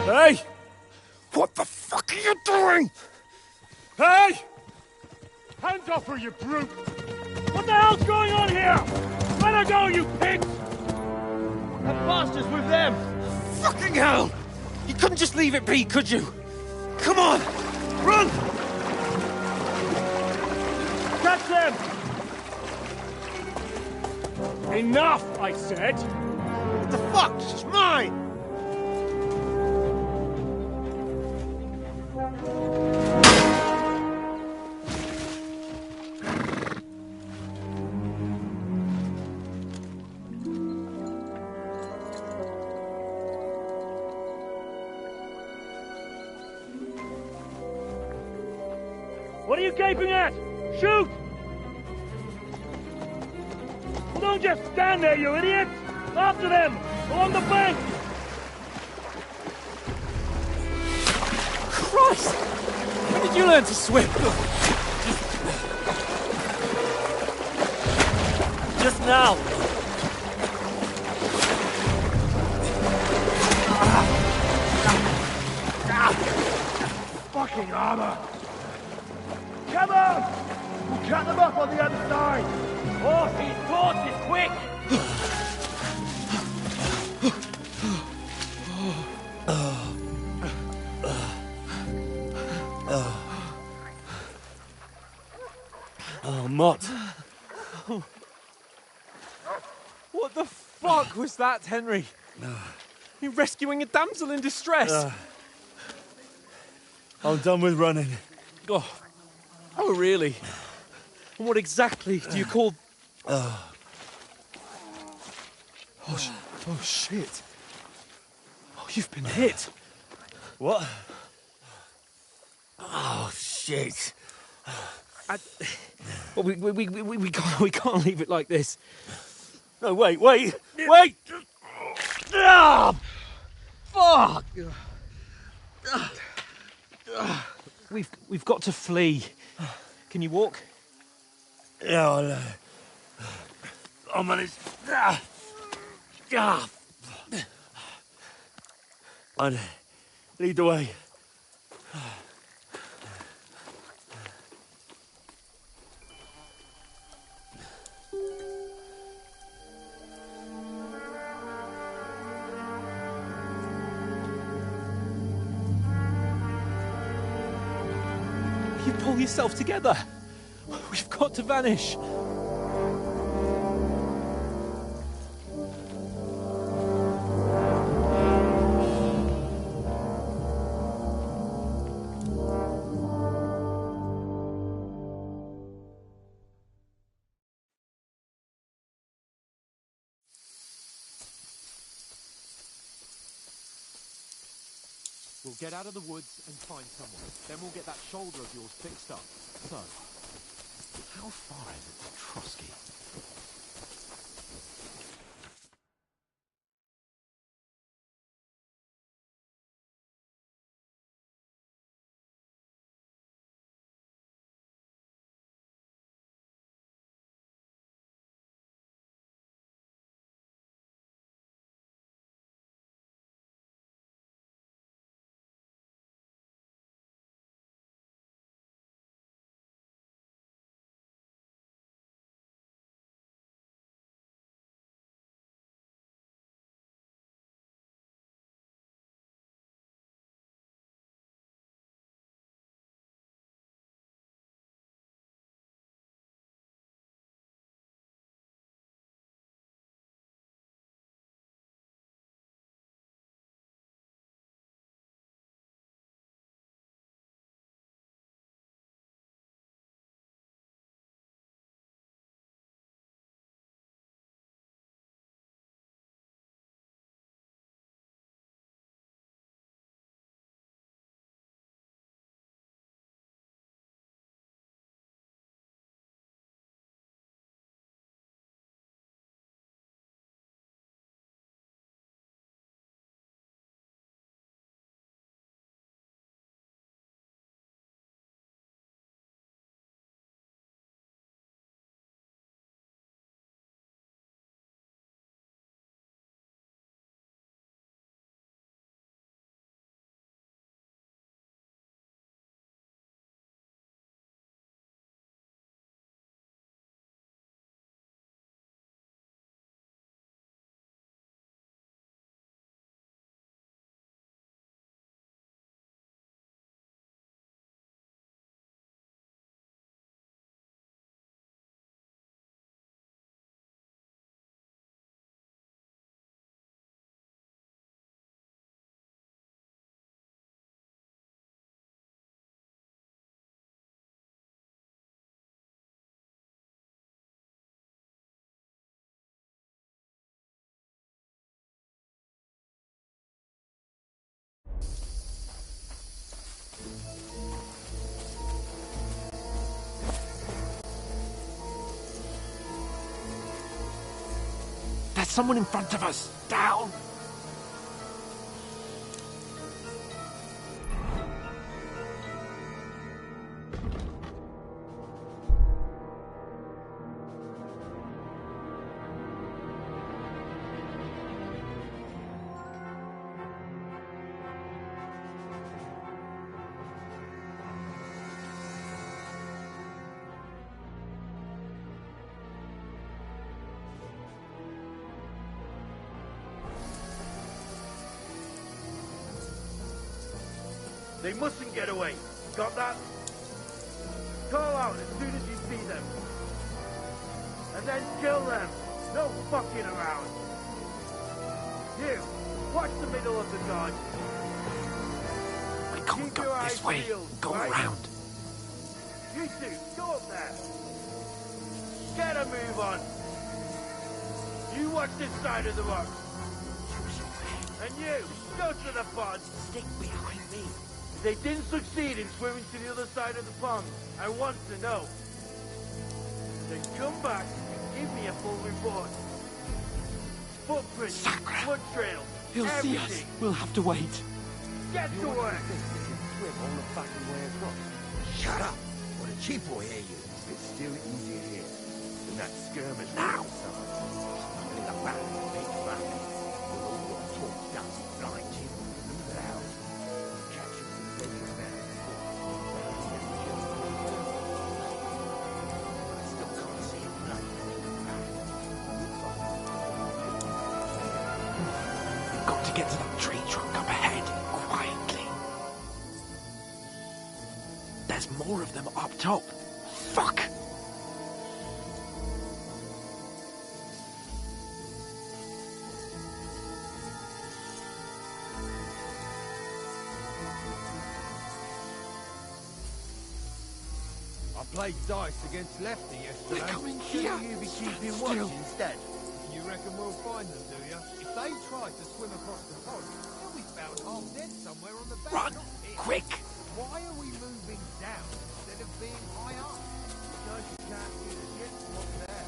Hey! What the fuck are you doing? Hey! Hands off her, you brute! What the hell's going on here? Let her go, you pigs! That bastard's with them! Fucking hell! You couldn't just leave it be, could you? Come on! Run! Catch them! Enough, I said! What the fuck? She's mine! What are you gaping at? Shoot! Well, don't just stand there, you idiot! After them! Along the bank! Christ! When did you learn to swim? Just now! Fucking armor! Come on! We'll cut them up on the other side! Oh, these torches, quick! Oh, Mott. What the fuck was that, Henry? You're rescuing a damsel in distress. I'm done with running. Oh, really? And what exactly do you call... Oh, shit. Oh, you've been hit. What? Oh, shit. Well, we can't leave it like this. No, wait! Ah! Fuck! We've got to flee. Can you walk? Yeah, I'll manage. I'd lead the way. You pull yourself together. We've got to vanish. We'll get out of the woods and find someone. Then we'll get that shoulder of yours fixed up. So, how far is it to Trotsky? There's someone in front of us! Down! They mustn't get away. Got that? Call out as soon as you see them. And then kill them. No fucking around. You, watch the middle of the garden. We can't go this way. Go around. You two, go up there. Get a move on. You watch this side of the rock. And you, go to the pond. Stick behind me. They didn't succeed in swimming to the other side of the pond. I want to know. Then come back and give me a full report. Footprints, blood trails, He'll see everything. us. We'll have to wait. Get to work. Swim all the fucking way across. Shut up, or the chief will hear you. It's still easier here than that skirmish Now. in the back, big back. With all your talk dust blind you. Remember the house? Catch you some better man. I still can't see it blood. We've got to get to that tree trunk up ahead, quietly. There's more of them up top. Fuck! I played dice against Lefty yesterday. We're coming here. Shouldn't you be keeping Still. watch instead? You reckon we'll find them, do you? If they try to swim across the pond, they'll be found half dead somewhere on the bank. Run! Not here. Quick! Why are we moving down instead of being high up? Because you can't see the ship from up there.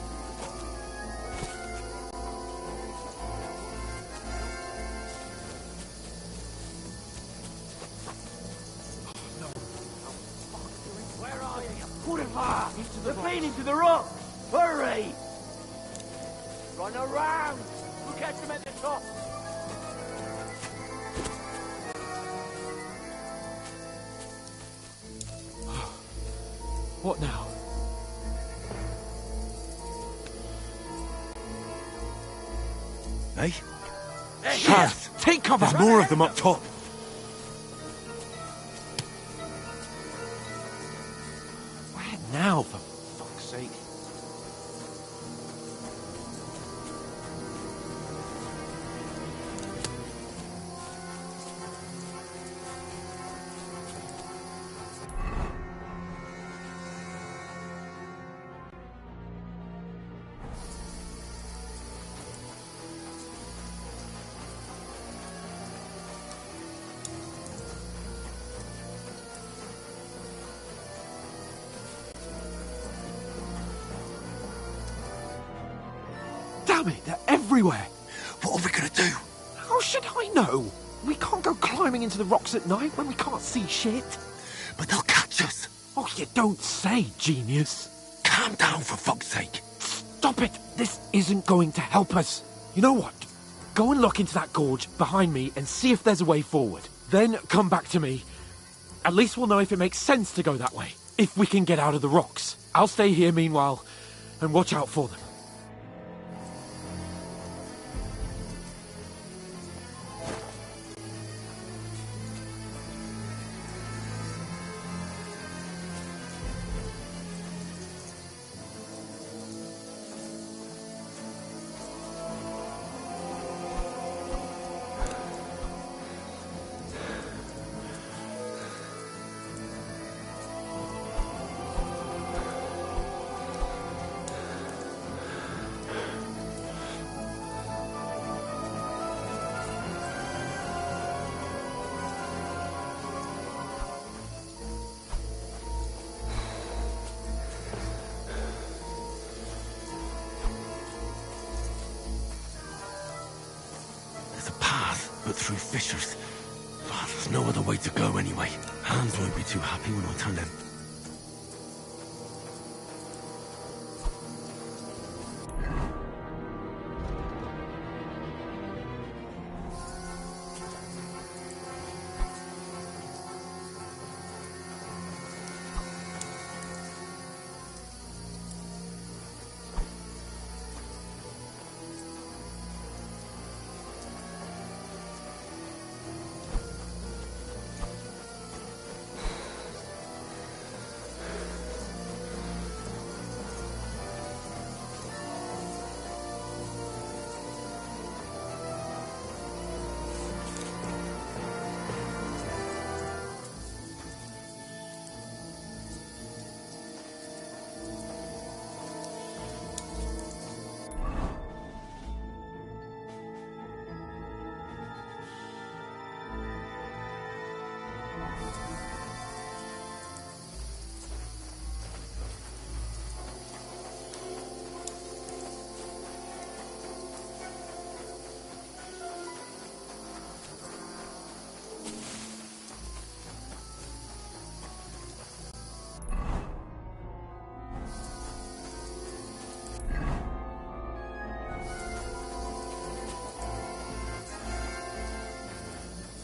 Where are you? Put it far! They're feeding to the rock! Hurry! Run around! We'll catch them at the top! What now? Hey? Chaz, take cover! There's more of them up top. Where now, for fuck's sake? Damn it, they're everywhere! What are we gonna do? How should I know? We can't go climbing into the rocks at night when we can't see shit. But they'll catch us. Oh, you don't say, genius. Calm down, for fuck's sake. Stop it! This isn't going to help us. You know what? Go and look into that gorge behind me and see if there's a way forward. Then come back to me. At least we'll know if it makes sense to go that way. If we can get out of the rocks. I'll stay here meanwhile and watch out for them. But through fissures. Oh, there's no other way to go anyway. Hans won't be too happy when I tell him.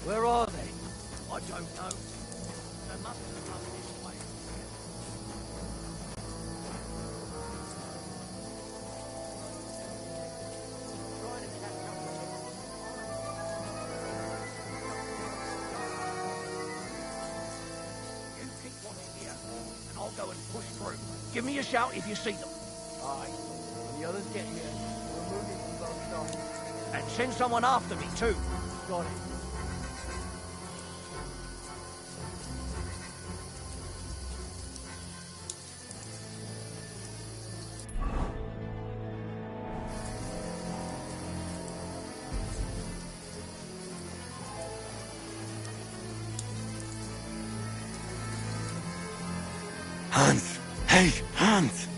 Where are they? I don't know. They must have come this way. Trying to catch up with them. You keep watching here, and I'll go and push through. Give me a shout if you see them. Aye. When the others get here, we'll move in from both sides. And send someone after me, too. Got it. Hans! Hey, Hans!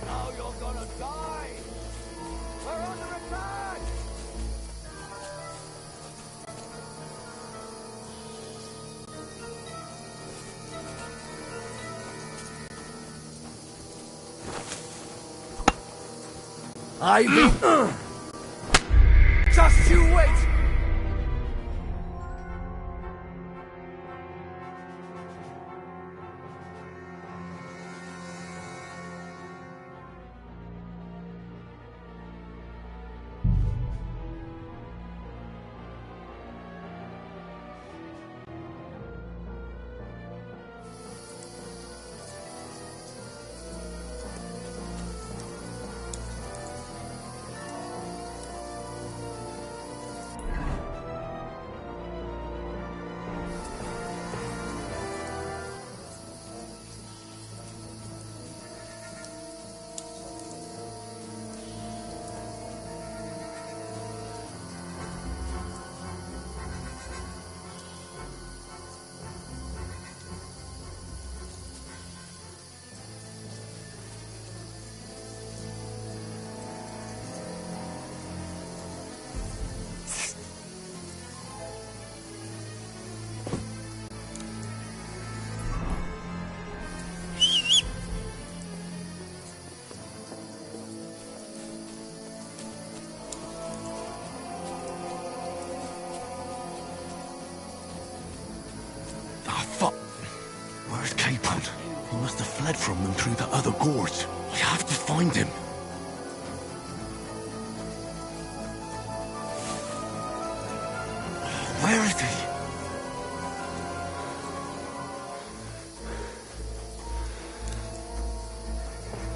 Now you're gonna die! We're under attack! Ivy! Just you wait! Ah, fuck. Where's Capon? He must have fled from them through the other gorge. I have to find him. Where is he?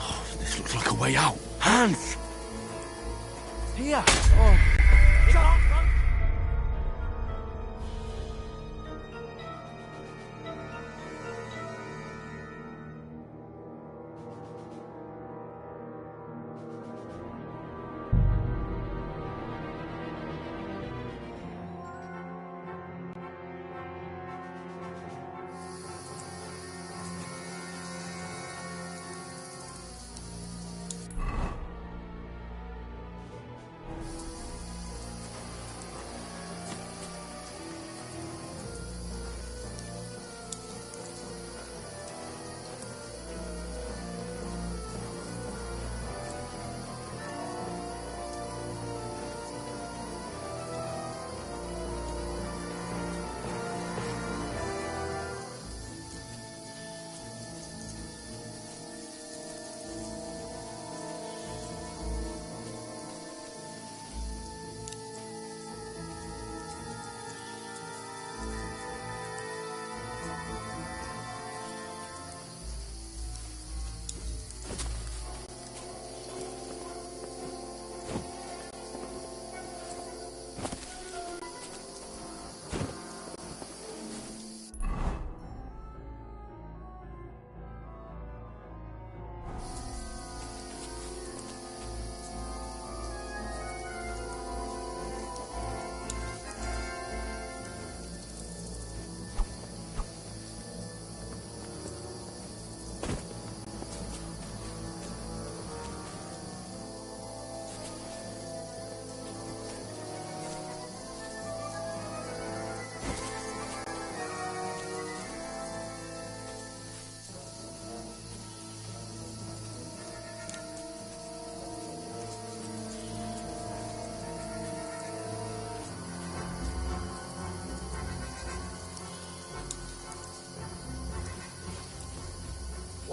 Oh, this looks like a way out. Hans! Here. Oh.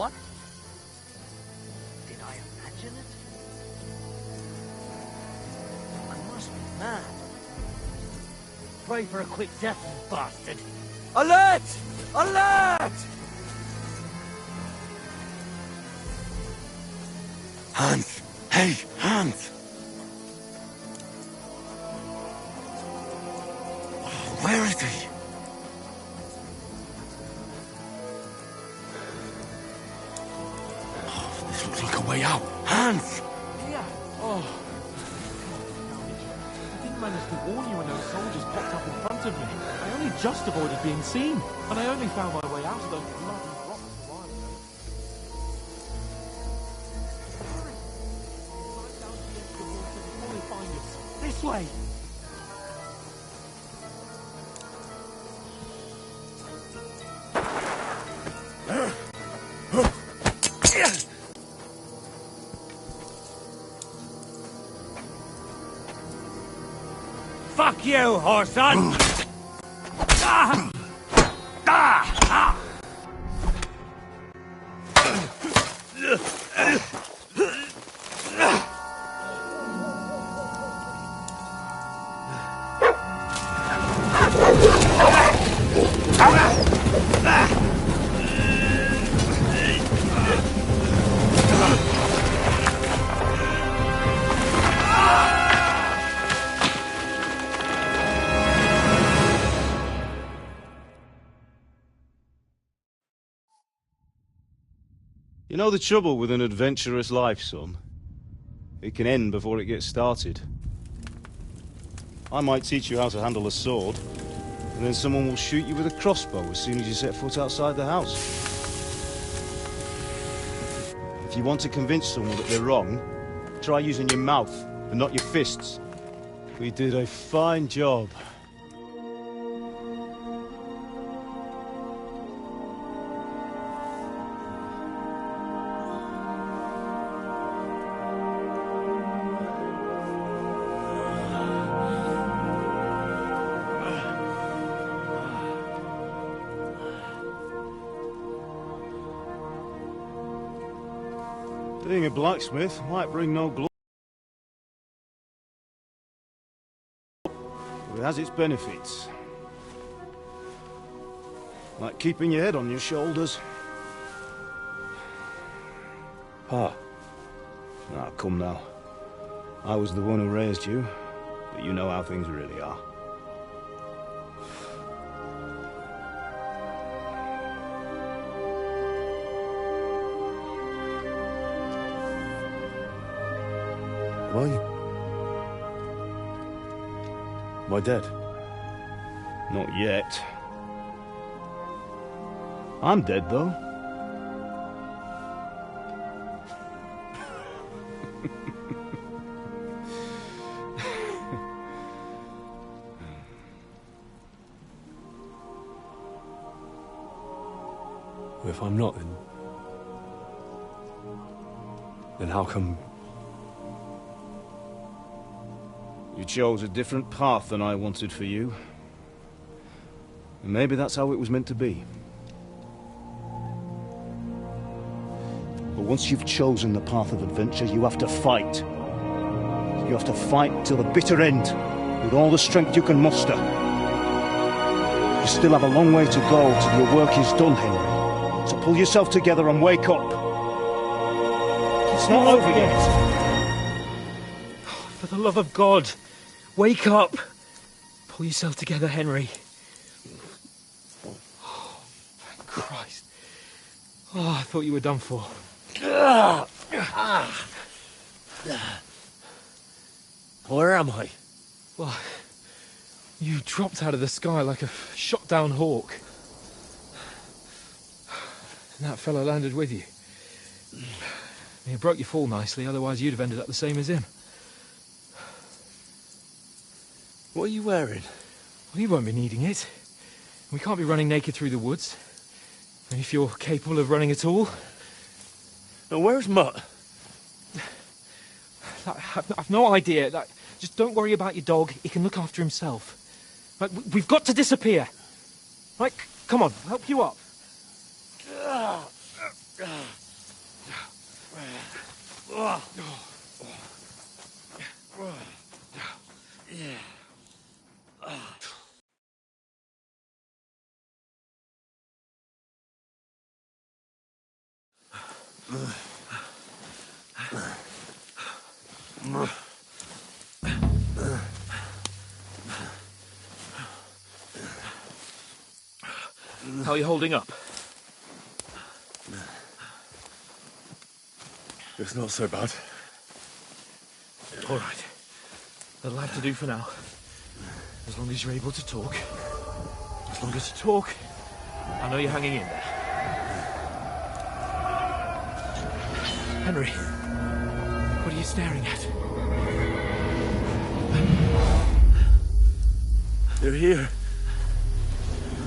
What? Did I imagine it? I must be mad. Pray for a quick death, you bastard. Alert! Alert! Hans! Hey, Hans! Where is he? Oh, this looks like a way out. Hans! Yeah. Oh. I didn't manage to warn you when those soldiers popped up in front of me. I only just avoided being seen, and I only found my way out of those bloody rocks a while ago. Hurry! Climb down to the edge of the water before they find us. This way! Fuck you, Horson! You know the trouble with an adventurous life, son? It can end before it gets started. I might teach you how to handle a sword, and then someone will shoot you with a crossbow as soon as you set foot outside the house. If you want to convince someone that they're wrong, try using your mouth and not your fists. We did a fine job. Being a blacksmith might bring no glory, but it has its benefits. Like keeping your head on your shoulders. Pa. Ah, come now. I was the one who raised you, but you know how things really are. Am I dead? Not yet. I'm dead, though. If I'm not, then how come... You chose a different path than I wanted for you. And maybe that's how it was meant to be. But once you've chosen the path of adventure, you have to fight. You have to fight till the bitter end, with all the strength you can muster. You still have a long way to go till your work is done, Henry. So pull yourself together and wake up. It's not over yet. For the love of God, wake up! Pull yourself together, Henry. Oh, thank Christ. Oh, I thought you were done for. Where am I? Well, you dropped out of the sky like a shot-down hawk. And that fella landed with you. He broke your fall nicely, otherwise you'd have ended up the same as him. What are you wearing? Well, you won't be needing it. We can't be running naked through the woods. And if you're capable of running at all. Now, where's Mutt? I've no idea. Just don't worry about your dog. He can look after himself. We've got to disappear. Right, come on, I'll help you up. How are you holding up? It's not so bad. All right. That'll have to do for now. As long as you're able to talk. As long as you talk, I know you're hanging in there. Henry, what are you staring at? They're here.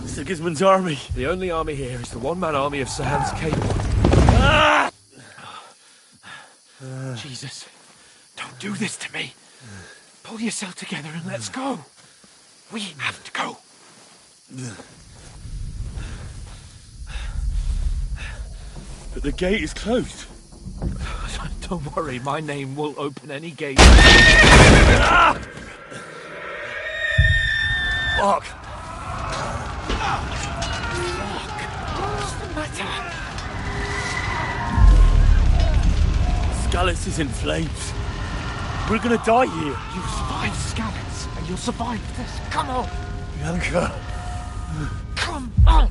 Sigismund's army. The only army here is the one-man army of Sir Hans Cable. Ah! Jesus, don't do this to me. Pull yourself together and let's go. We have to go. But the gate is closed. Don't worry, my name will open any gate. Ah! Fuck! What's the matter? Scallis is in flames. We're gonna die here. You'll survive Scallis, and you'll survive this. Come on. Bianca. Come on.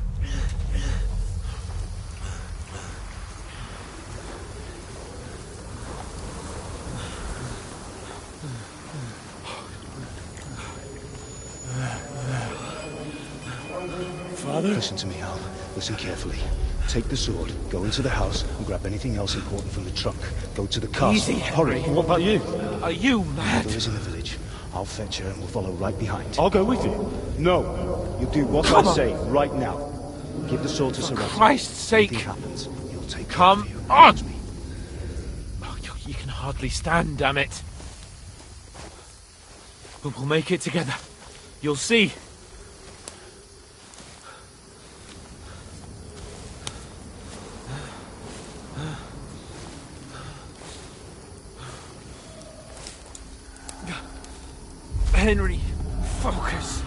Father? Listen to me, Al. Listen carefully. Take the sword, go into the house, and grab anything else important from the trunk. Go to the castle. Easy, Hurry. What about you? Are you mad? Mother is in the village. I'll fetch her and we'll follow right behind. I'll go with you. No. You do what Come I on. say right now. Give the sword to For Sir Roger. Christ's sake. Anything happens, he'll take Come care of you. on. Trust me. Oh, you can hardly stand, damn it. But we'll make it together. You'll see. Henry, focus.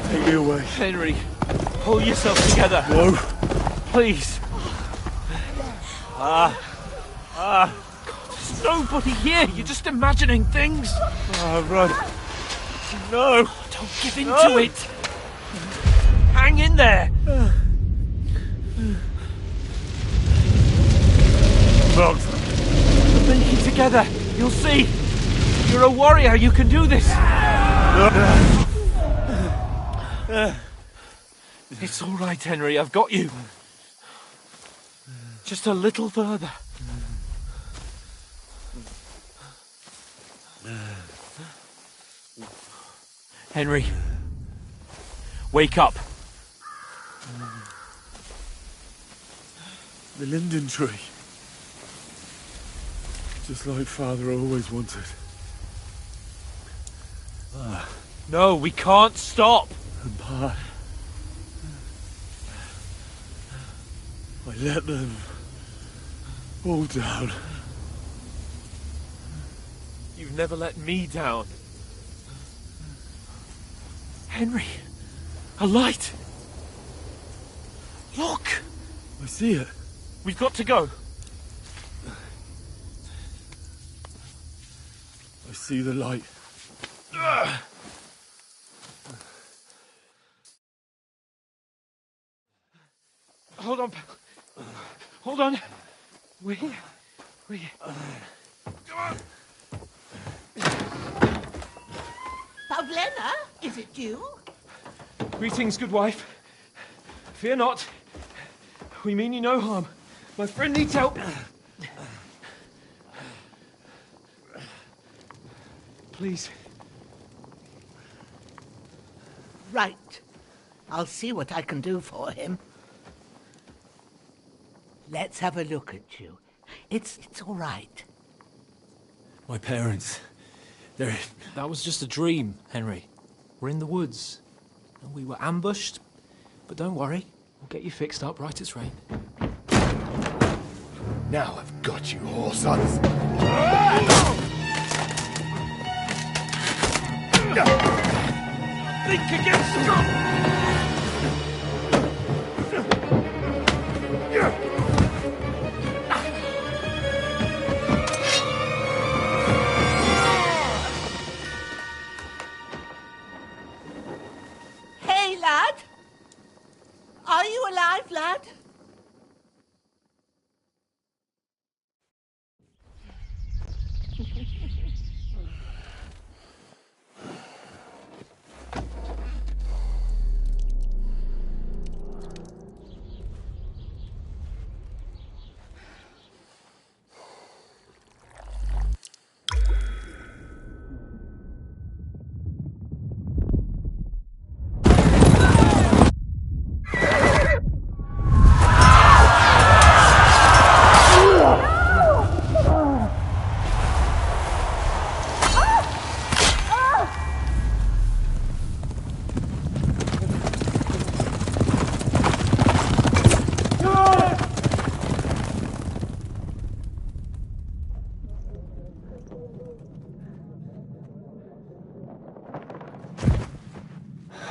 Take me away. Henry, pull yourself together. No. Please. God, there's nobody here. You're just imagining things. Run. No. Don't give in to it. Hang in there. Mom. We'll make it together. You'll see. You're a warrior. You can do this. It's all right, Henry. I've got you. Just a little further. Henry, wake up. The linden tree. Just like Father always wanted. No, we can't stop. And Pa. I let them all down. You've never let me down. Henry, a light. Look. I see it. We've got to go. I see the light. Hold on. Hold on. We're here. Come on. Pavlena, is it you? Greetings, good wife. Fear not. We mean you no harm. My friend needs help. Please. Right. I'll see what I can do for him. Let's have a look at you. It's all right. My parents. They're... That was just a dream, Henry. We're in the woods. We were ambushed, But don't worry, we'll get you fixed up right as rain. Now I've got you, whoresons. Think again, Hey, lad! Are you alive, lad?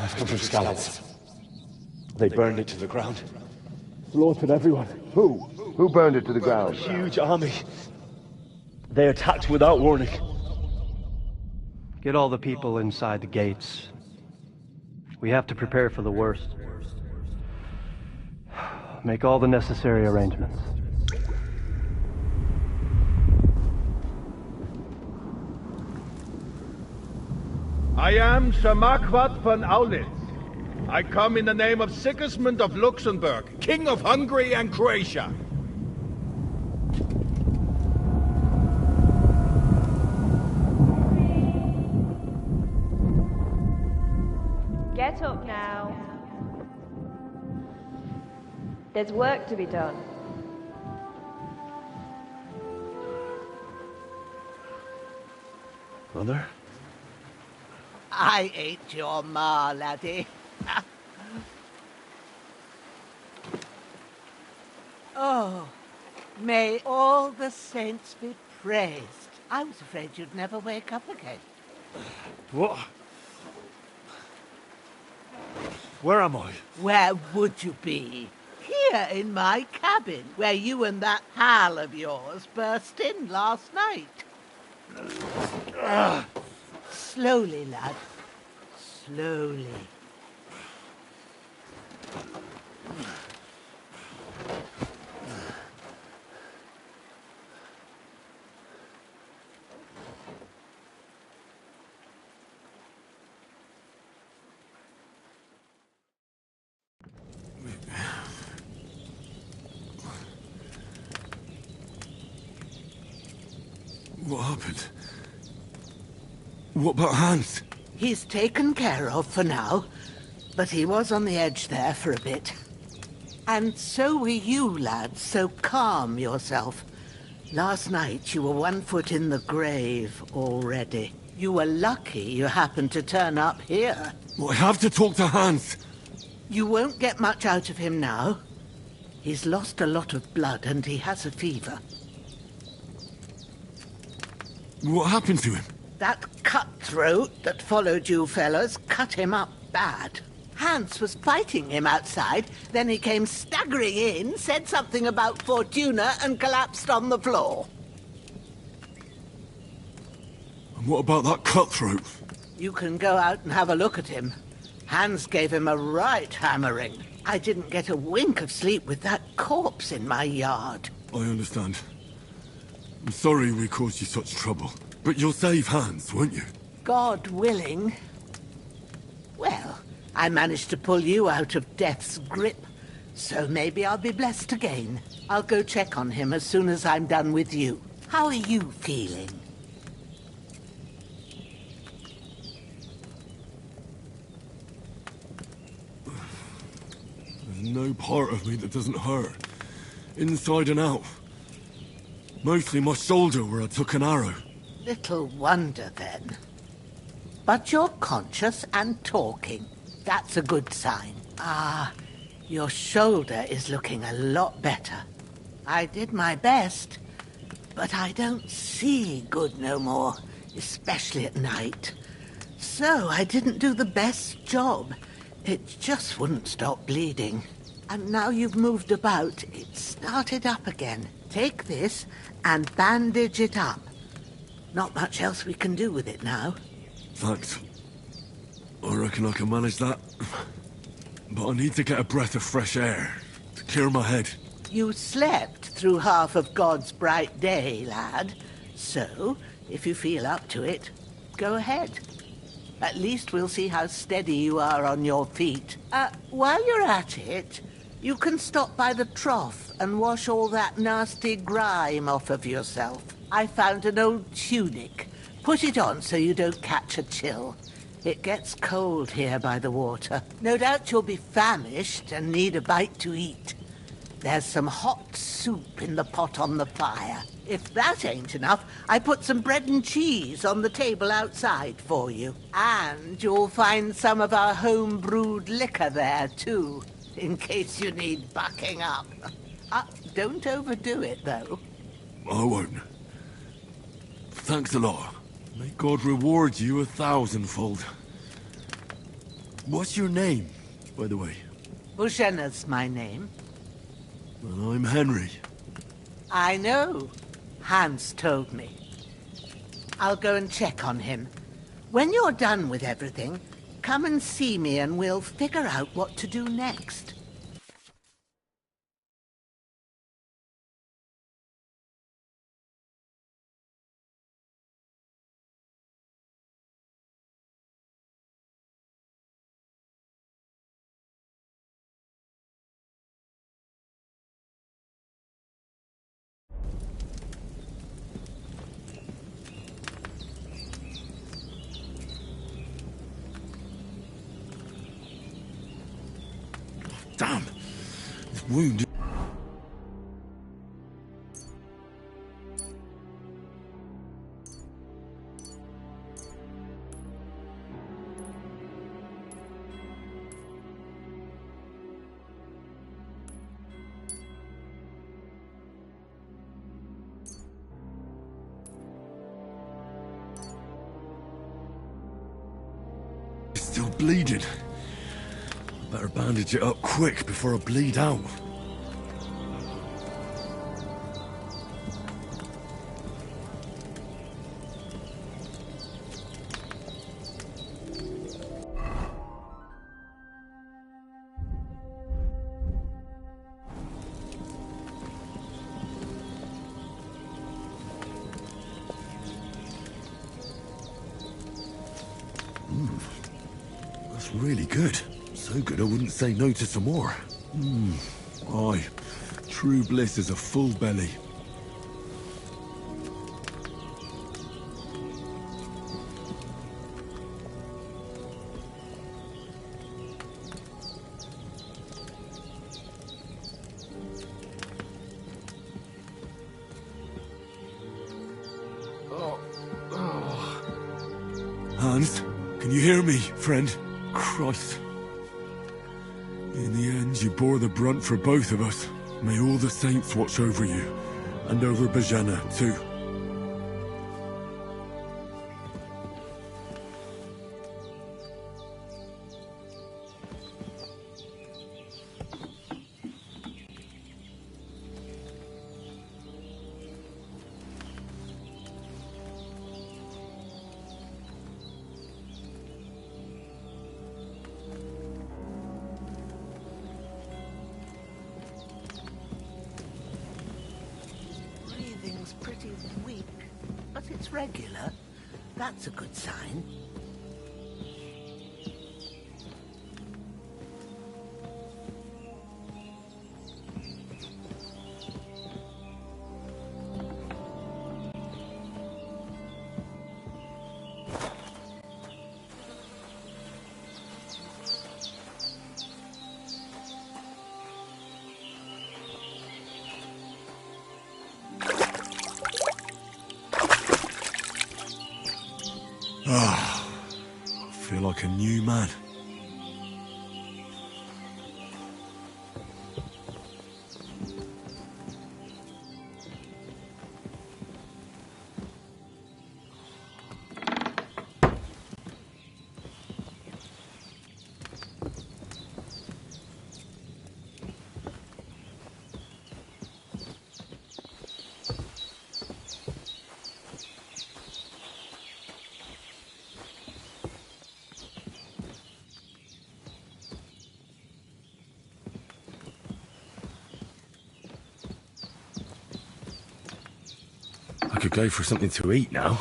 I've come from Scallops. They burned it to the ground. Slaughtered everyone. Who? Who burned it to the ground? A huge army. They attacked without warning. Get all the people inside the gates. We have to prepare for the worst. Make all the necessary arrangements. I am Sir Marquardt von Aulitz. I come in the name of Sigismund of Luxembourg, King of Hungary and Croatia. Get up now. There's work to be done. Mother? I ain't your ma, laddie. Oh, may all the saints be praised. I was afraid you'd never wake up again. What? Where am I? Where would you be? Here in my cabin, where you and that pal of yours burst in last night. Slowly, lad. Slowly. What happened? What about Hans? He's taken care of for now, but he was on the edge there for a bit. And so were you, lad, so calm yourself. Last night you were 1 foot in the grave already. You were lucky you happened to turn up here. Well, I have to talk to Hans. You won't get much out of him now. He's lost a lot of blood and he has a fever. What happened to him? That cutthroat that followed you fellas cut him up bad. Hans was fighting him outside, then he came staggering in, said something about Fortuna and collapsed on the floor. And what about that cutthroat? You can go out and have a look at him. Hans gave him a right hammering. I didn't get a wink of sleep with that corpse in my yard. I understand. I'm sorry we caused you such trouble. But you'll save Hans, won't you? God willing. Well, I managed to pull you out of death's grip, so maybe I'll be blessed again. I'll go check on him as soon as I'm done with you. How are you feeling? There's no part of me that doesn't hurt. Inside and out. Mostly my shoulder where I took an arrow. Little wonder, then. But you're conscious and talking. That's a good sign. Ah, Your shoulder is looking a lot better. I did my best, but I don't see good no more, especially at night. So I didn't do the best job. It just wouldn't stop bleeding. And now you've moved about, it started up again. Take this and bandage it up. Not much else we can do with it now. Thanks. I reckon I can manage that. But I need to get a breath of fresh air to clear my head. You slept through half of God's bright day, lad. So, if you feel up to it, go ahead. At least we'll see how steady you are on your feet. While you're at it, you can stop by the trough and wash all that nasty grime off of yourself. I found an old tunic. Put it on so you don't catch a chill. It gets cold here by the water. No doubt you'll be famished and need a bite to eat. There's some hot soup in the pot on the fire. If that ain't enough, I put some bread and cheese on the table outside for you. And you'll find some of our home-brewed liquor there, too, in case you need bucking up. Don't overdo it, though. I won't. Thanks a lot. May God reward you 1,000-fold. What's your name, by the way? Bushenna's my name. Well, I'm Henry. I know. Hans told me. I'll go and check on him. When you're done with everything, come and see me and we'll figure out what to do next. Damn! This wound... It's still bleeding. Better bandage it up quick before I bleed out. That's really good. So good I wouldn't say no to some more. Aye. True bliss is a full belly. Hans, can you hear me, friend? Christ. In the end, you bore the brunt for both of us. May all the saints watch over you, and over Bajana, too. Breathing's pretty weak, but it's regular. That's a good sign. Ah, I feel like a new man. could go for something to eat now.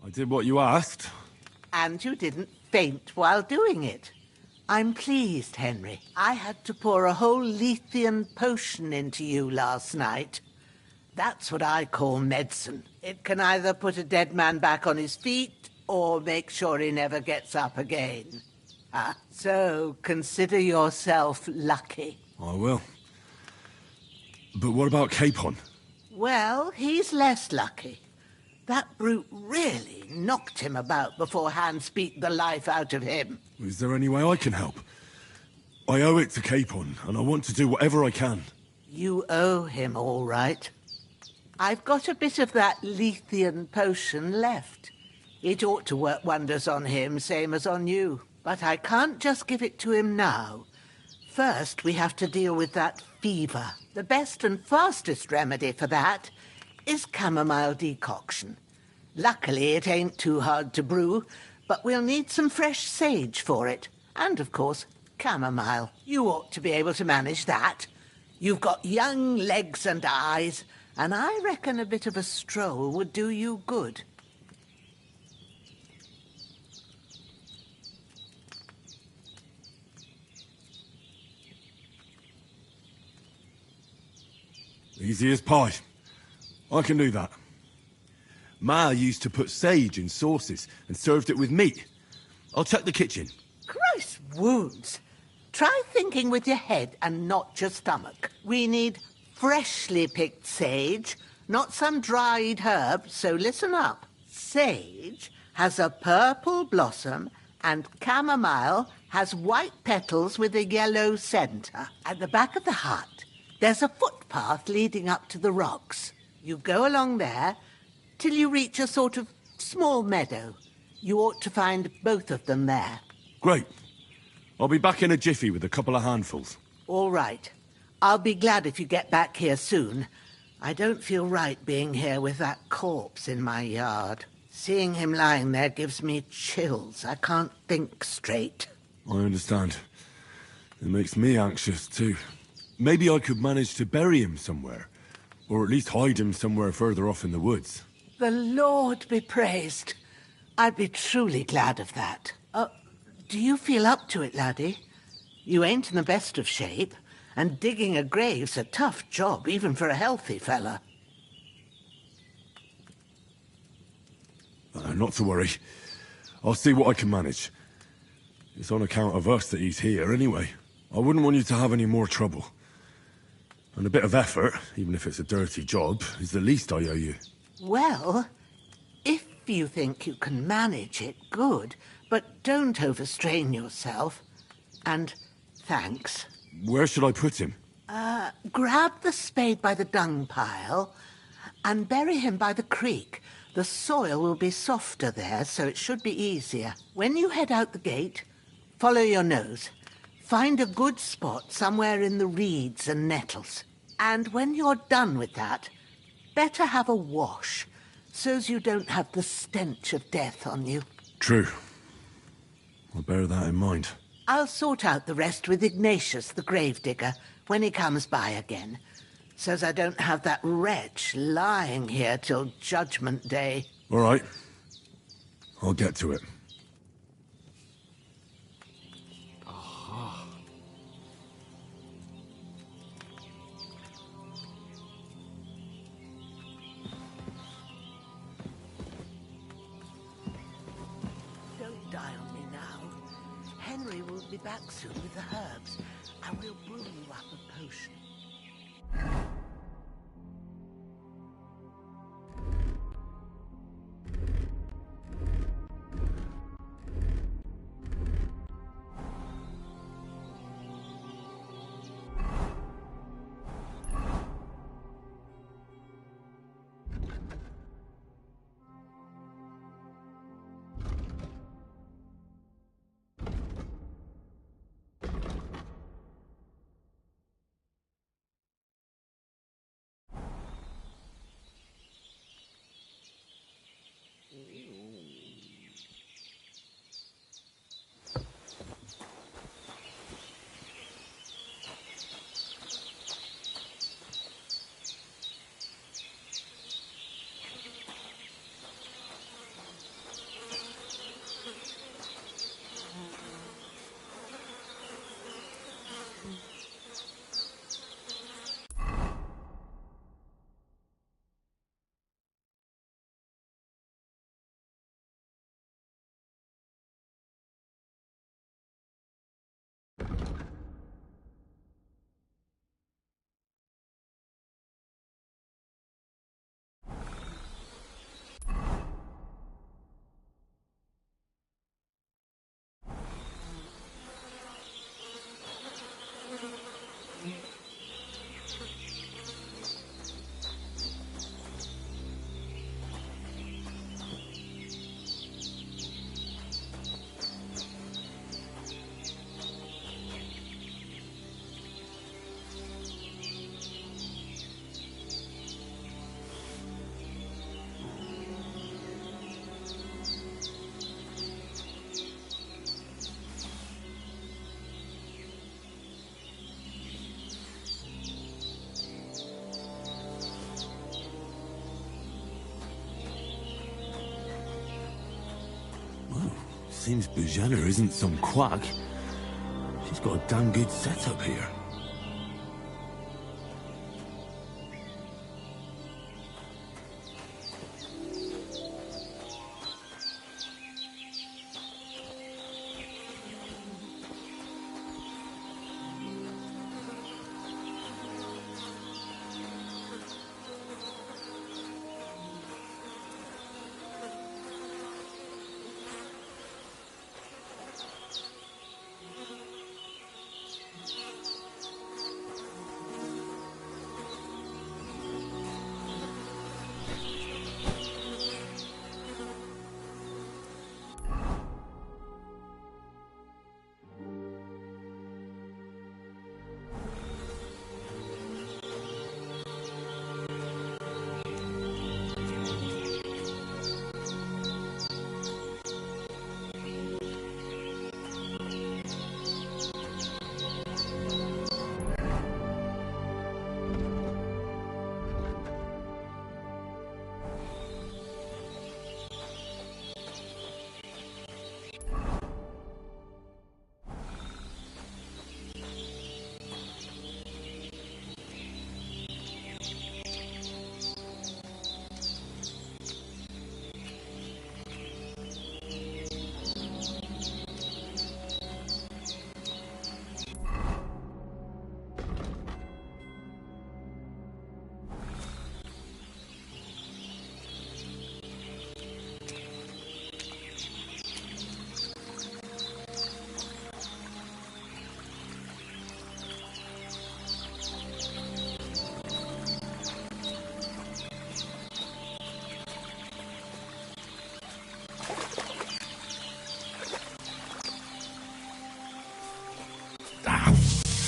I did what you asked. And you didn't faint while doing it. I'm pleased, Henry. I had to pour a whole Lethean potion into you last night. That's what I call medicine. It can either put a dead man back on his feet or make sure he never gets up again. So consider yourself lucky. I will. But what about Capon? Well, he's less lucky. That brute really knocked him about before Hans beat the life out of him. Is there any way I can help? I owe it to Capon, and I want to do whatever I can. You owe him, all right. I've got a bit of that Lethean potion left. It ought to work wonders on him, same as on you. But I can't just give it to him now. First, we have to deal with that fever. The best and fastest remedy for that is chamomile decoction. Luckily, it ain't too hard to brew, but we'll need some fresh sage for it. And, of course, chamomile. You ought to be able to manage that. You've got young legs and eyes, and I reckon a bit of a stroll would do you good. Easy as pie. I can do that. Ma used to put sage in sauces and served it with meat. I'll check the kitchen. Christ wounds! Try thinking with your head and not your stomach. We need freshly picked sage, not some dried herb, so listen up. Sage has a purple blossom and chamomile has white petals with a yellow centre. At the back of the hut, there's a footpath leading up to the rocks. You go along there till you reach a sort of small meadow. You ought to find both of them there. Great. I'll be back in a jiffy with a couple of handfuls. All right. I'll be glad if you get back here soon. I don't feel right being here with that corpse in my yard. Seeing him lying there gives me chills. I can't think straight. I understand. It makes me anxious, too. Maybe I could manage to bury him somewhere. Or at least hide him somewhere further off in the woods. The Lord be praised. I'd be truly glad of that. Do you feel up to it, laddie? You ain't in the best of shape, and digging a grave's a tough job, even for a healthy fella. Not to worry. I'll see what I can manage. It's on account of us that he's here, anyway. I wouldn't want you to have any more trouble. And a bit of effort, even if it's a dirty job, is the least I owe you. Well, if you think you can manage it, good. But don't overstrain yourself. And thanks. Where should I put him? Grab the spade by the dung pile and bury him by the creek. The soil will be softer there, so it should be easier. When you head out the gate, follow your nose. Find a good spot somewhere in the reeds and nettles. And when you're done with that, better have a wash, so's you don't have the stench of death on you. True. I'll bear that in mind. I'll sort out the rest with Ignatius, the gravedigger, when he comes by again, so's I don't have that wretch lying here till Judgment Day. All right. I'll get to it. Henry will be back soon with the herbs, and we'll brew you up a potion. Seems Bujana isn't some quack. She's got a damn good setup here.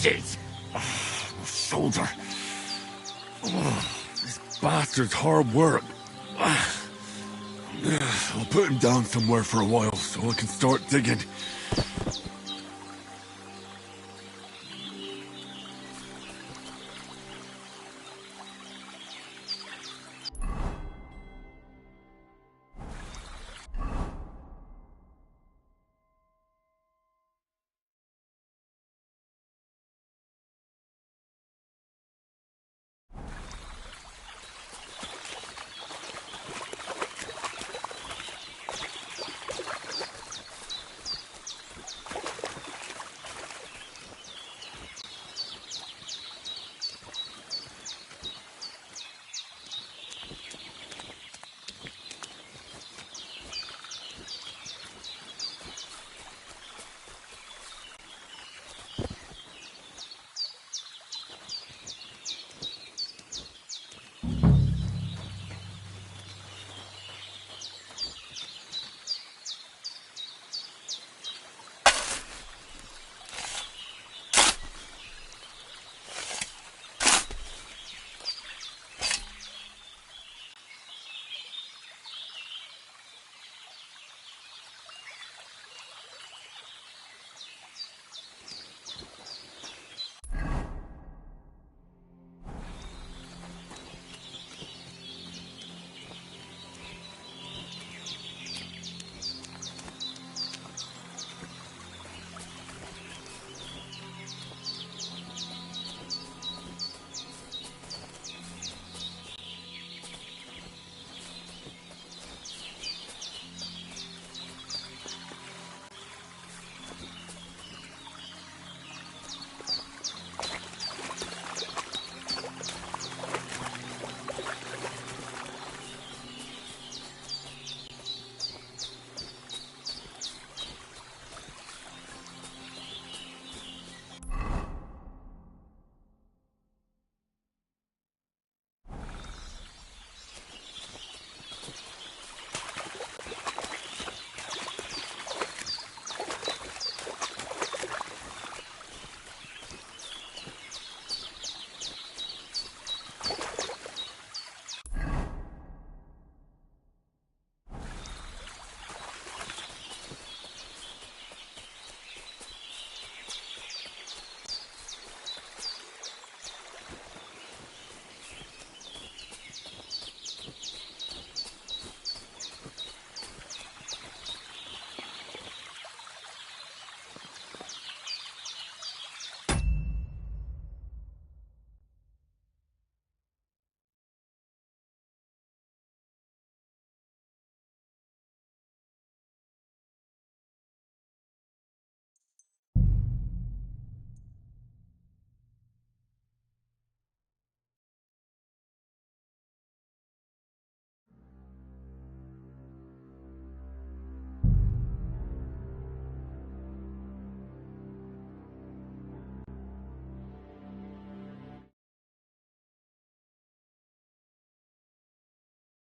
Shit! My shoulder. This bastard's hard work. I'll put him down somewhere for a while so I can start digging.